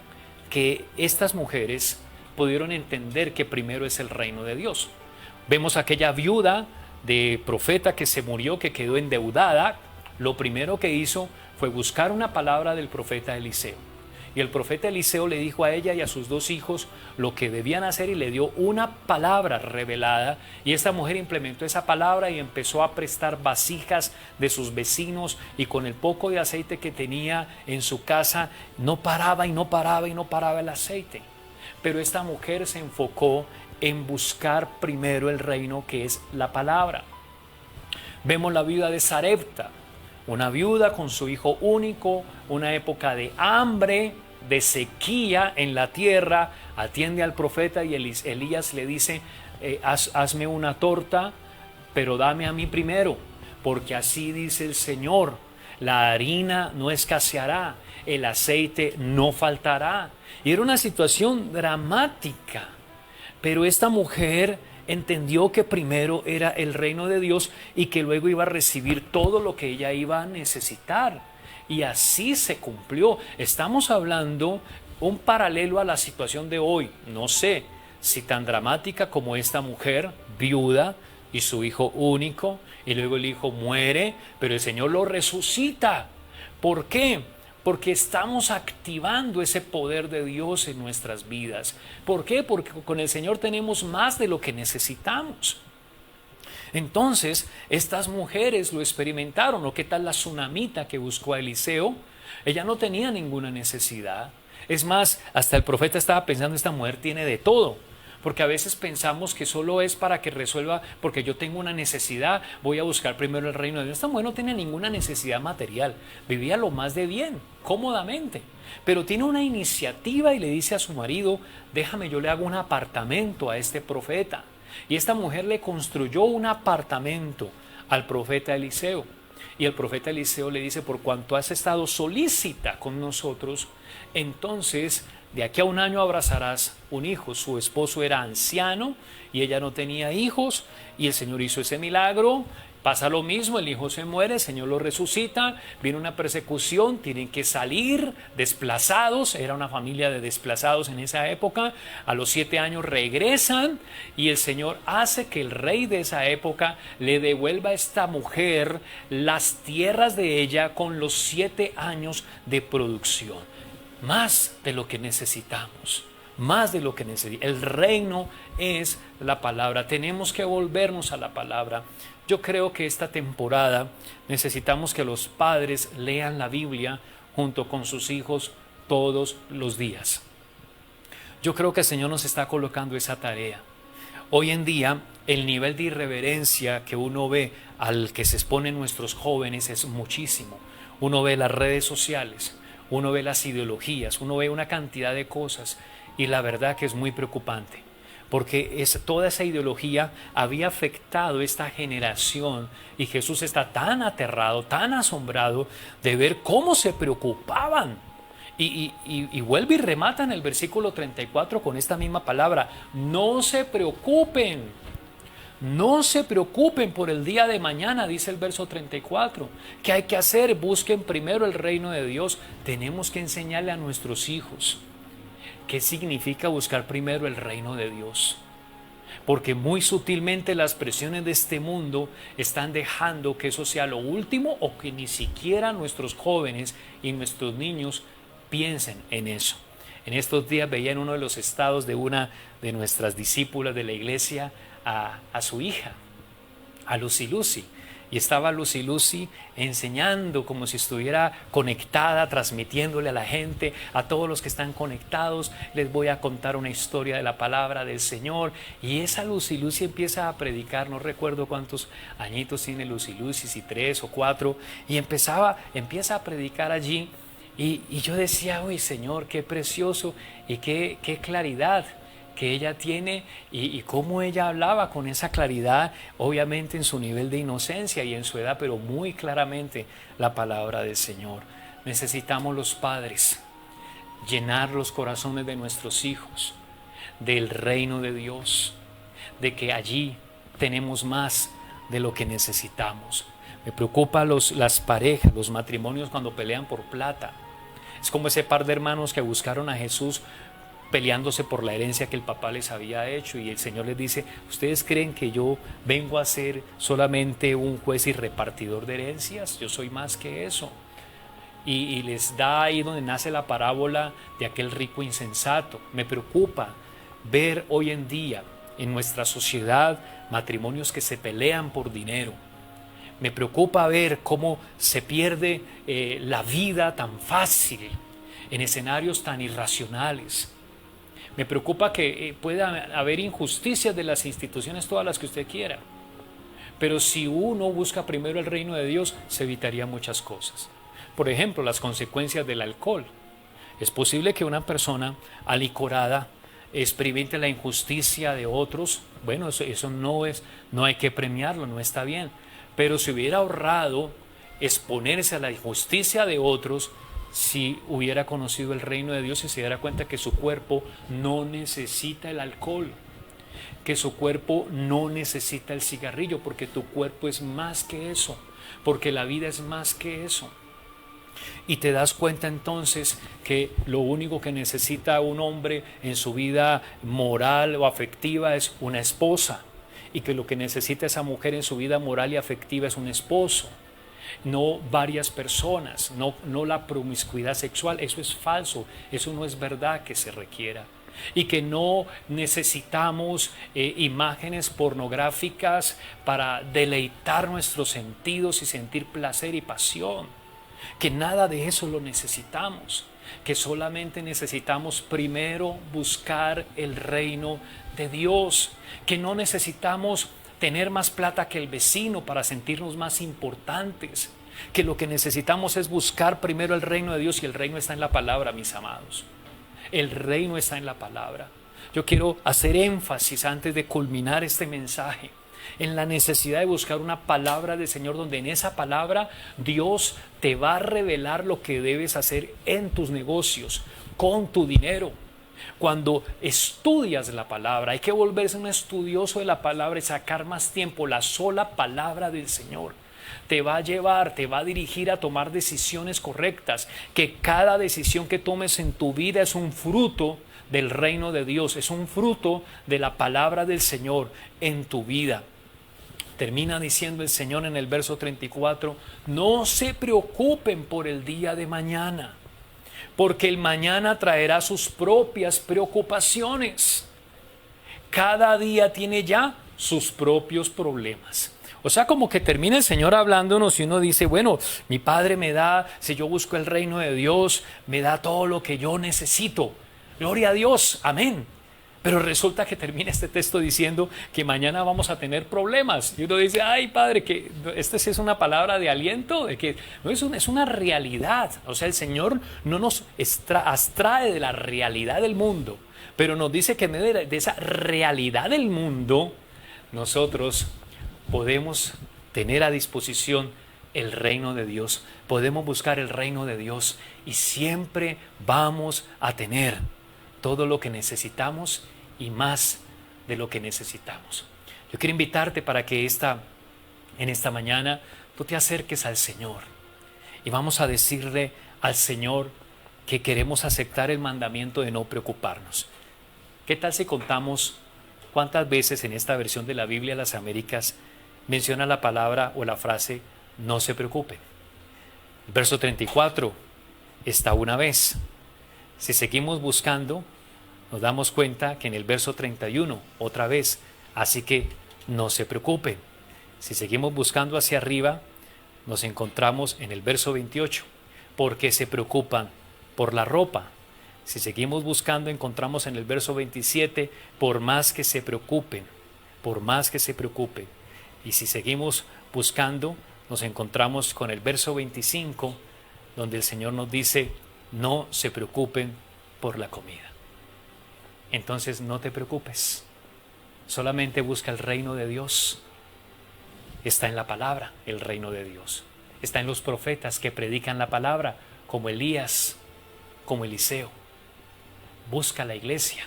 que estas mujeres pudieron entender que primero es el reino de Dios. Vemos aquella viuda de profeta que se murió, que quedó endeudada. Lo primero que hizo fue buscar una palabra del profeta Eliseo. Y el profeta Eliseo le dijo a ella y a sus 2 hijos lo que debían hacer y le dio una palabra revelada. Y esta mujer implementó esa palabra y empezó a prestar vasijas de sus vecinos, y con el poco de aceite que tenía en su casa no paraba y no paraba y no paraba el aceite. Pero esta mujer se enfocó en buscar primero el reino, que es la palabra. Vemos la viuda de Sarepta, una viuda con su hijo único, una época de hambre, de sequía en la tierra. Atiende al profeta y Elías le dice, hazme una torta, pero dame a mí primero, porque así dice el Señor, la harina no escaseará, el aceite no faltará. Y era una situación dramática, pero esta mujer entendió que primero era el reino de Dios y que luego iba a recibir todo lo que ella iba a necesitar. Y así se cumplió. Estamos hablando un paralelo a la situación de hoy. No sé si tan dramática como esta mujer viuda y su hijo único, y luego el hijo muere, pero el Señor lo resucita. ¿Por qué? Porque estamos activando ese poder de Dios en nuestras vidas. ¿Por qué? Porque con el Señor tenemos más de lo que necesitamos. Entonces, estas mujeres lo experimentaron. ¿O qué tal la tsunamita que buscó a Eliseo? Ella no tenía ninguna necesidad. Es más, hasta el profeta estaba pensando, esta mujer tiene de todo. Porque a veces pensamos que solo es para que resuelva, porque yo tengo una necesidad, voy a buscar primero el reino de Dios. Esta mujer no tiene ninguna necesidad material, vivía lo más de bien, cómodamente, pero tiene una iniciativa y le dice a su marido, déjame, yo le hago un apartamento a este profeta. Y esta mujer le construyó un apartamento al profeta Eliseo. Y el profeta Eliseo le dice, por cuanto has estado solícita con nosotros, entonces de aquí a 1 año abrazarás un hijo. Su esposo era anciano y ella no tenía hijos, y el Señor hizo ese milagro. Pasa lo mismo, el hijo se muere, el Señor lo resucita, viene una persecución, tienen que salir desplazados, era una familia de desplazados en esa época. A los 7 años regresan y el Señor hace que el rey de esa época le devuelva a esta mujer las tierras de ella con los 7 años de producción. Más de lo que necesitamos, más de lo que necesitamos. El reino es la palabra, tenemos que volvernos a la palabra. Yo creo que esta temporada necesitamos que los padres lean la Biblia junto con sus hijos todos los días. Yo creo que el Señor nos está colocando esa tarea. Hoy en día, el nivel de irreverencia que uno ve al que se exponen nuestros jóvenes es muchísimo. Uno ve las redes sociales, uno ve las ideologías, uno ve una cantidad de cosas, y la verdad que es muy preocupante, porque toda esa ideología había afectado esta generación, y Jesús está tan aterrado, tan asombrado de ver cómo se preocupaban. Y vuelve y remata en el versículo 34 con esta misma palabra: no se preocupen. No se preocupen por el día de mañana, dice el verso 34. ¿Qué hay que hacer? Busquen primero el reino de Dios. Tenemos que enseñarle a nuestros hijos qué significa buscar primero el reino de Dios. Porque muy sutilmente las presiones de este mundo están dejando que eso sea lo último, o que ni siquiera nuestros jóvenes y nuestros niños piensen en eso. En estos días veía en uno de los estados de una de nuestras discípulas de la iglesia a su hija, a Lucy Lucy, y estaba Lucy Lucy enseñando como si estuviera conectada, transmitiéndole a la gente, a todos los que están conectados, les voy a contar una historia de la palabra del Señor. Y esa Lucy Lucy empieza a predicar, no recuerdo cuántos añitos tiene Lucy Lucy, si 3 o 4, y empieza a predicar allí, y yo decía, uy Señor, qué precioso y qué claridad que ella tiene, y cómo ella hablaba con esa claridad, obviamente en su nivel de inocencia y en su edad, pero muy claramente la palabra del Señor. necesitamos los padres llenar los corazones de nuestros hijos del reino de Dios, de que allí tenemos más de lo que necesitamos. Me preocupa las parejas, los matrimonios cuando pelean por plata. Es como ese par de hermanos que buscaron a Jesús peleándose por la herencia que el papá les había hecho, y el Señor les dice: ¿ustedes creen que yo vengo a ser solamente un juez y repartidor de herencias? Yo soy más que eso. Y les da ahí donde nace la parábola de aquel rico insensato. Me preocupa ver hoy en día en nuestra sociedad matrimonios que se pelean por dinero. Me preocupa ver cómo se pierde la vida tan fácil en escenarios tan irracionales. Me preocupa que pueda haber injusticias de las instituciones, todas las que usted quiera. Pero si uno busca primero el reino de Dios, se evitaría muchas cosas. Por ejemplo, las consecuencias del alcohol. Es posible que una persona alicorada experimente la injusticia de otros. Bueno, eso no hay que premiarlo, no está bien. Pero si hubiera ahorrado exponerse a la injusticia de otros, si hubiera conocido el reino de Dios y se diera cuenta que su cuerpo no necesita el alcohol, que su cuerpo no necesita el cigarrillo, porque tu cuerpo es más que eso, porque la vida es más que eso. Y te das cuenta entonces que lo único que necesita un hombre en su vida moral o afectiva es una esposa, y que lo que necesita esa mujer en su vida moral y afectiva es un esposo, no varias personas, no la promiscuidad sexual. Eso es falso, eso no es verdad que se requiera. Y que no necesitamos imágenes pornográficas para deleitar nuestros sentidos y sentir placer y pasión, que nada de eso lo necesitamos, que solamente necesitamos primero buscar el reino de Dios, que no necesitamos tener más plata que el vecino para sentirnos más importantes, que lo que necesitamos es buscar primero el reino de Dios, y el reino está en la palabra, mis amados. El reino está en la palabra. Yo quiero hacer énfasis antes de culminar este mensaje en la necesidad de buscar una palabra del Señor, donde en esa palabra Dios te va a revelar lo que debes hacer en tus negocios, con tu dinero. Cuando estudias la palabra, hay que volverse un estudioso de la palabra y sacar más tiempo. La sola palabra del Señor te va a llevar, te va a dirigir a tomar decisiones correctas, que cada decisión que tomes en tu vida es un fruto del reino de Dios, es un fruto de la palabra del Señor en tu vida. Termina diciendo el Señor en el verso 34, no se preocupen por el día de mañana, porque el mañana traerá sus propias preocupaciones. Cada día tiene ya sus propios problemas. O sea, como que termina el Señor hablándonos y uno dice, bueno, mi Padre me da, si yo busco el reino de Dios, me da todo lo que yo necesito. Gloria a Dios, amén. Pero resulta que termina este texto diciendo que mañana vamos a tener problemas. Y uno dice, ay Padre, que esta sí es una palabra de aliento, de que no es una realidad. O sea, el Señor no nos abstrae de la realidad del mundo, pero nos dice que en medio de esa realidad del mundo, nosotros podemos tener a disposición el reino de Dios. Podemos buscar el reino de Dios y siempre vamos a tener todo lo que necesitamos y más de lo que necesitamos. Yo quiero invitarte para que en esta mañana tú te acerques al Señor y vamos a decirle al Señor que queremos aceptar el mandamiento de no preocuparnos. ¿Qué tal si contamos cuántas veces en esta versión de la Biblia las Américas menciona la palabra o la frase no se preocupen? El verso 34 está una vez. Si seguimos buscando, nos damos cuenta que en el verso 31, otra vez, así que no se preocupen. Si seguimos buscando hacia arriba, nos encontramos en el verso 28, porque se preocupan por la ropa. Si seguimos buscando, encontramos en el verso 27, por más que se preocupen, por más que se preocupen. Y si seguimos buscando, nos encontramos con el verso 25, donde el Señor nos dice, no se preocupen por la comida. Entonces no te preocupes, solamente busca el reino de Dios. Está en la palabra el reino de Dios, está en los profetas que predican la palabra como Elías, como Eliseo. Busca la iglesia,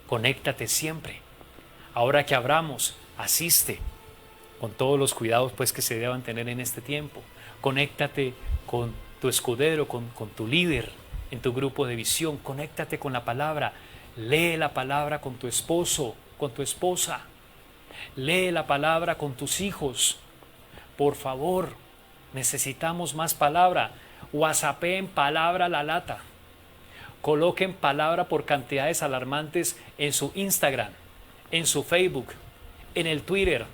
conéctate siempre. Ahora que abramos, asiste con todos los cuidados pues que se deban tener en este tiempo. Conéctate con tu escudero, con tu líder en tu grupo de visión. Conéctate con la palabra. Lee la palabra con tu esposo, con tu esposa. Lee la palabra con tus hijos. Por favor, necesitamos más palabra. WhatsAppeen palabra a la lata. Coloquen palabra por cantidades alarmantes en su Instagram, en su Facebook, en el Twitter,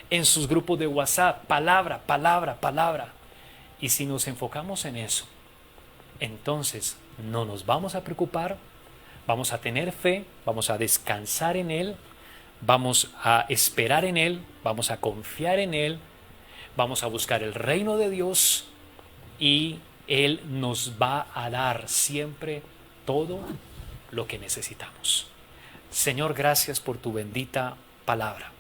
en sus grupos de WhatsApp. Palabra, palabra, palabra. Y si nos enfocamos en eso, entonces no nos vamos a preocupar, vamos a tener fe, vamos a descansar en Él, vamos a esperar en Él, vamos a confiar en Él, vamos a buscar el reino de Dios y Él nos va a dar siempre todo lo que necesitamos. Señor, gracias por tu bendita palabra.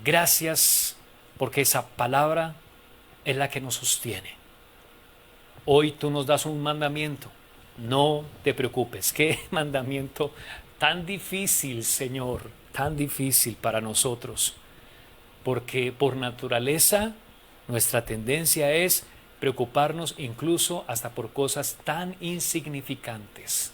Gracias porque esa palabra es la que nos sostiene. Hoy tú nos das un mandamiento. No te preocupes. Qué mandamiento tan difícil, Señor, tan difícil para nosotros. Porque por naturaleza nuestra tendencia es preocuparnos incluso hasta por cosas tan insignificantes.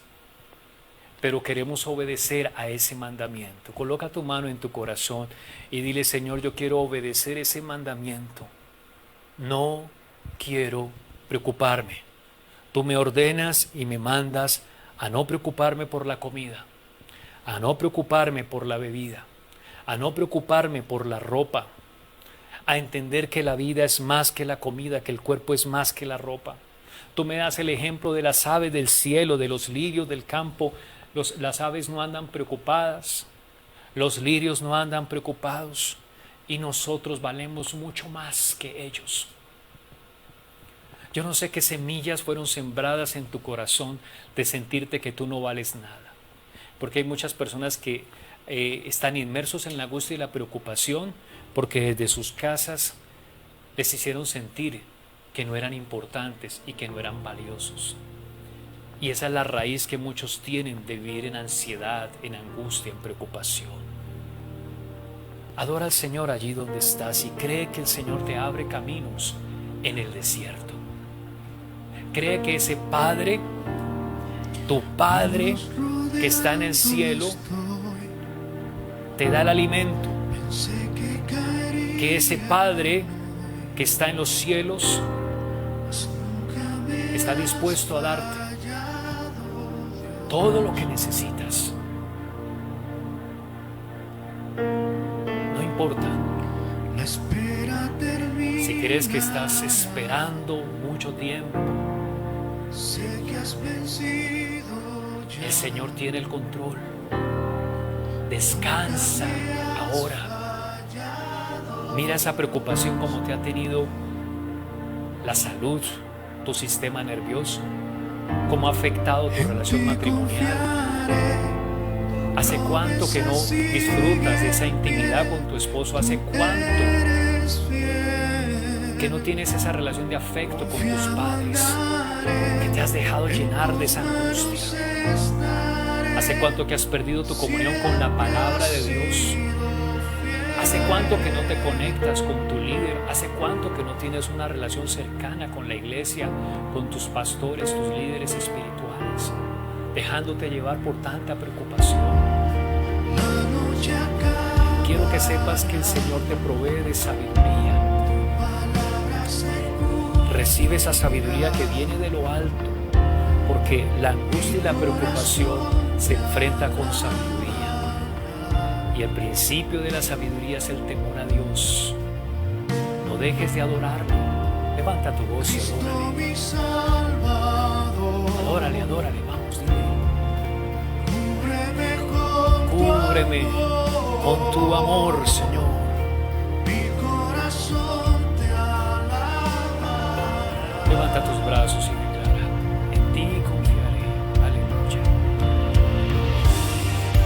Pero queremos obedecer a ese mandamiento. Coloca tu mano en tu corazón y dile: Señor, yo quiero obedecer ese mandamiento. No quiero preocuparme. Tú me ordenas y me mandas a no preocuparme por la comida, a no preocuparme por la bebida, a no preocuparme por la ropa, a entender que la vida es más que la comida, que el cuerpo es más que la ropa. Tú me das el ejemplo de las aves del cielo, de los lirios del campo. Las aves no andan preocupadas, los lirios no andan preocupados, y nosotros valemos mucho más que ellos. Yo no sé qué semillas fueron sembradas en tu corazón de sentirte que tú no vales nada, porque hay muchas personas que están inmersos en la angustia y la preocupación porque desde sus casas les hicieron sentir que no eran importantes y que no eran valiosos. Y esa es la raíz que muchos tienen de vivir en ansiedad, en angustia, en preocupación. Adora al Señor allí donde estás y cree que el Señor te abre caminos en el desierto. Cree que ese Padre, tu Padre que está en el cielo, te da el alimento. Que ese Padre que está en los cielos está dispuesto a darte todo lo que necesitas. No importa si crees que estás esperando mucho tiempo. El Señor tiene el control. Descansa ahora. Mira esa preocupación como te ha tenido la salud, tu sistema nervioso, cómo ha afectado tu relación matrimonial. ¿Hace cuánto que no disfrutas de esa intimidad con tu esposo? ¿Hace cuánto que no tienes esa relación de afecto con tus padres? Que te has dejado llenar de esa angustia. ¿Hace cuánto que has perdido tu comunión con la palabra de Dios? ¿Hace cuánto que no te conectas con tu líder? ¿Hace cuánto que no tienes una relación cercana con la iglesia, con tus pastores, tus líderes espirituales? Dejándote llevar por tanta preocupación. Quiero que sepas que el Señor te provee de sabiduría. Recibe esa sabiduría que viene de lo alto, porque la angustia y la preocupación se enfrenta con sabiduría. Y el principio de la sabiduría es el temor a Dios. No dejes de adorarlo. Levanta tu voz y adórale. Adórale, adórale, vamos, dile. Cúbreme con tu amor, Señor. Levanta tus brazos y declara: en ti confiaré. Aleluya.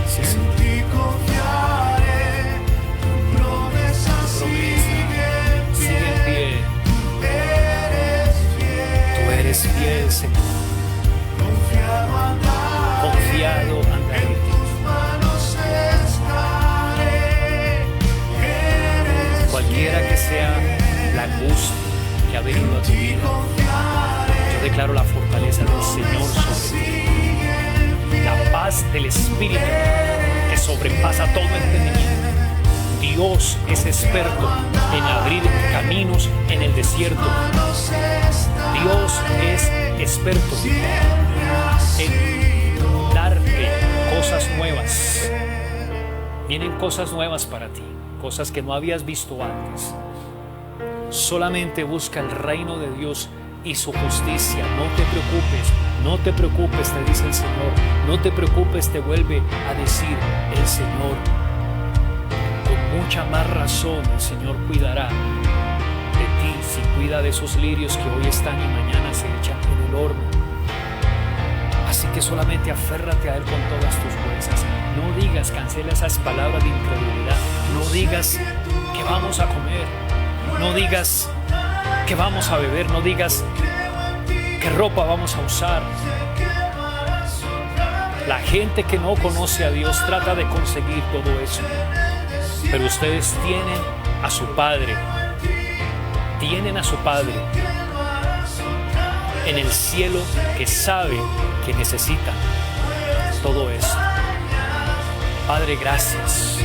Sí, sí. En ti confiaré, tu promesa sigue en pie. Eres fiel. la angustia que ha venido a tu vida. Yo declaro la fortaleza del Señor sobre ti, la paz del Espíritu que sobrepasa todo entendimiento. Dios es experto en abrir caminos en el desierto. Dios es experto en darte cosas nuevas. Vienen cosas nuevas para ti, cosas que no habías visto antes. Solamente busca el reino de Dios y su justicia. No te preocupes, te dice el Señor. No te preocupes, te vuelve a decir el Señor. Con mucha más razón el Señor cuidará de ti si cuida de esos lirios que hoy están y mañana se echan en el horno. Así que solamente aférrate a Él con todas tus fuerzas. No digas, cancela esas palabras de incredulidad. No digas que vamos a comer. No digas que vamos a beber. No digas qué ropa vamos a usar. La gente que no conoce a Dios trata de conseguir todo eso. Pero ustedes tienen a su Padre. Tienen a su Padre en el cielo que sabe que necesitan todo eso. Padre, gracias.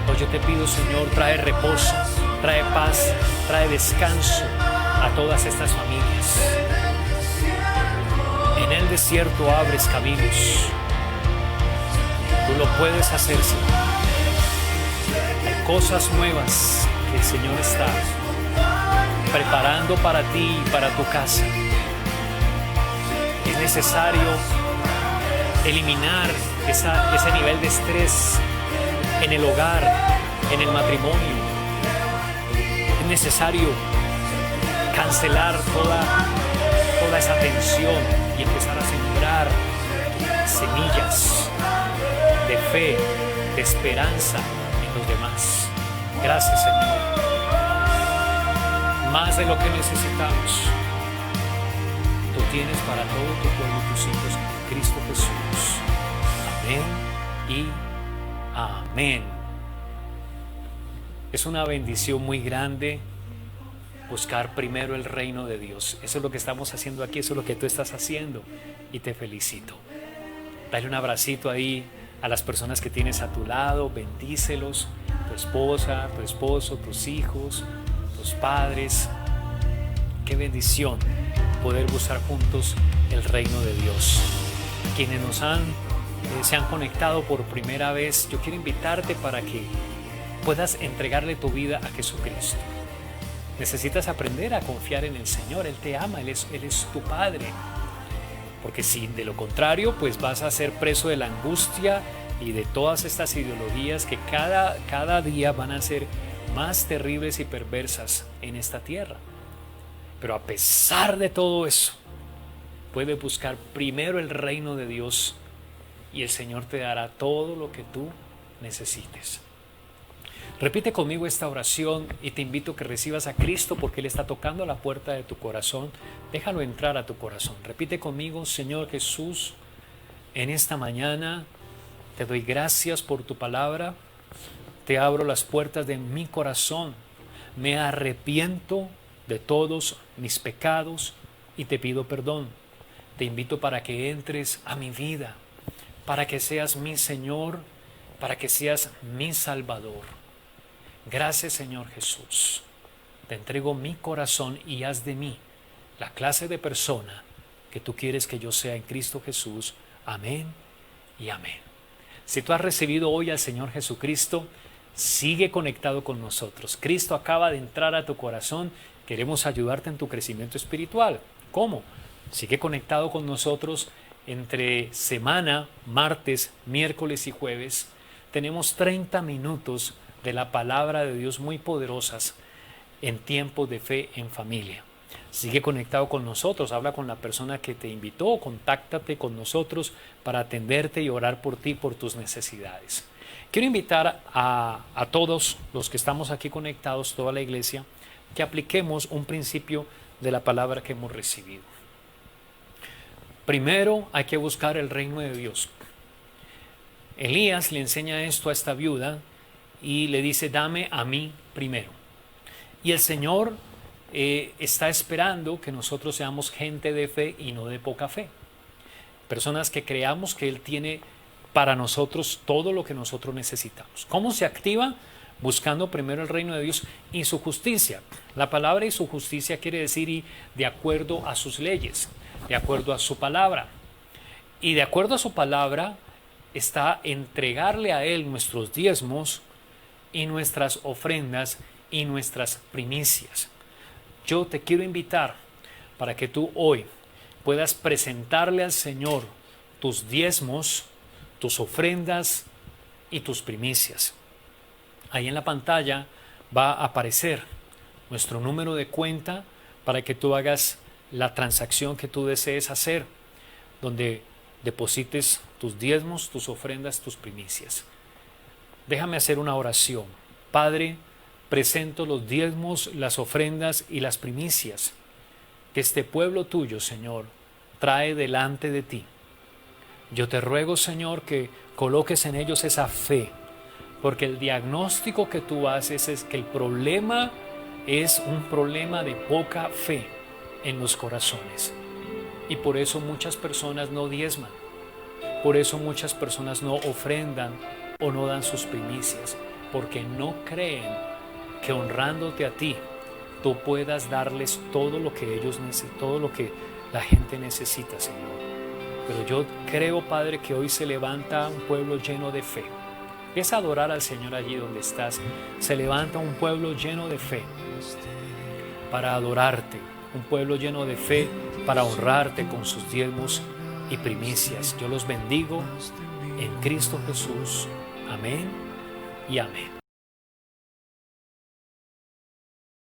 Hoy yo te pido, Señor, trae reposo, trae paz, trae descanso a todas estas familias. En el desierto abres caminos. Tú lo puedes hacer, Señor. Hay cosas nuevas que el Señor está preparando para ti y para tu casa. Es necesario eliminar ese nivel de estrés en el hogar, en el matrimonio. Es necesario cancelar toda esa tensión y empezar a sembrar semillas de fe, de esperanza en los demás. Gracias, Señor. Más de lo que necesitamos, tú tienes para todo tu pueblo y tus hijos en Cristo Jesús. Amén y amén. Es una bendición muy grande buscar primero el reino de Dios. Eso es lo que estamos haciendo aquí, eso es lo que tú estás haciendo y te felicito. Dale un abracito ahí a las personas que tienes a tu lado, bendícelos, tu esposa, tu esposo, tus hijos, tus padres. Qué bendición poder buscar juntos el reino de Dios. Quienes se han conectado por primera vez, yo quiero invitarte para que puedas entregarle tu vida a Jesucristo. Necesitas aprender a confiar en el Señor. Él te ama, Él es tu Padre. Porque si de lo contrario, pues vas a ser preso de la angustia y de todas estas ideologías que cada día van a ser más terribles y perversas en esta tierra. Pero a pesar de todo eso, puedes buscar primero el reino de Dios y el Señor te dará todo lo que tú necesites. Repite conmigo esta oración y te invito a que recibas a Cristo porque Él está tocando a la puerta de tu corazón. Déjalo entrar a tu corazón. Repite conmigo: Señor Jesús, en esta mañana te doy gracias por tu palabra. Te abro las puertas de mi corazón. Me arrepiento de todos mis pecados y te pido perdón. Te invito para que entres a mi vida, para que seas mi Señor, para que seas mi Salvador. Gracias, Señor Jesús. Te entrego mi corazón y haz de mí la clase de persona que tú quieres que yo sea en Cristo Jesús. Amén y amén. Si tú has recibido hoy al Señor Jesucristo, sigue conectado con nosotros. Cristo acaba de entrar a tu corazón. Queremos ayudarte en tu crecimiento espiritual. ¿Cómo? Sigue conectado con nosotros entre semana, martes, miércoles y jueves. Tenemos 30 minutos de la palabra de Dios muy poderosas en tiempos de fe en familia. Sigue conectado con nosotros, habla con la persona que te invitó, contáctate con nosotros para atenderte y orar por ti, por tus necesidades. Quiero invitar a todos los que estamos aquí conectados, toda la iglesia, que apliquemos un principio de la palabra que hemos recibido. Primero hay que buscar el reino de Dios. Elías le enseña esto a esta viuda y le dice: dame a mí primero. Y el Señor está esperando que nosotros seamos gente de fe y no de poca fe. Personas que creamos que Él tiene para nosotros todo lo que nosotros necesitamos. ¿Cómo se activa? Buscando primero el reino de Dios y su justicia. La palabra y su justicia quiere decir y de acuerdo a sus leyes, de acuerdo a su palabra. Y de acuerdo a su palabra está entregarle a Él nuestros diezmos y nuestras ofrendas y nuestras primicias. Yo te quiero invitar para que tú hoy puedas presentarle al Señor tus diezmos, tus ofrendas y tus primicias. Ahí en la pantalla va a aparecer nuestro número de cuenta para que tú hagas la transacción que tú desees hacer, donde deposites tus diezmos, tus ofrendas, tus primicias. Déjame hacer una oración. Padre, presento los diezmos, las ofrendas y las primicias que este pueblo tuyo, Señor, trae delante de ti. Yo te ruego, Señor, que coloques en ellos esa fe, porque el diagnóstico que tú haces es que el problema es un problema de poca fe en los corazones. Y por eso muchas personas no diezman, por eso muchas personas no ofrendan o no dan sus primicias, porque no creen que honrándote a ti, tú puedas darles todo lo que ellos necesitan, todo lo que la gente necesita, Señor. Pero yo creo, Padre, que hoy se levanta un pueblo lleno de fe. Empieza a adorar al Señor allí donde estás. Se levanta un pueblo lleno de fe para adorarte, un pueblo lleno de fe para honrarte con sus diezmos y primicias. Yo los bendigo en Cristo Jesús. Amén y amén.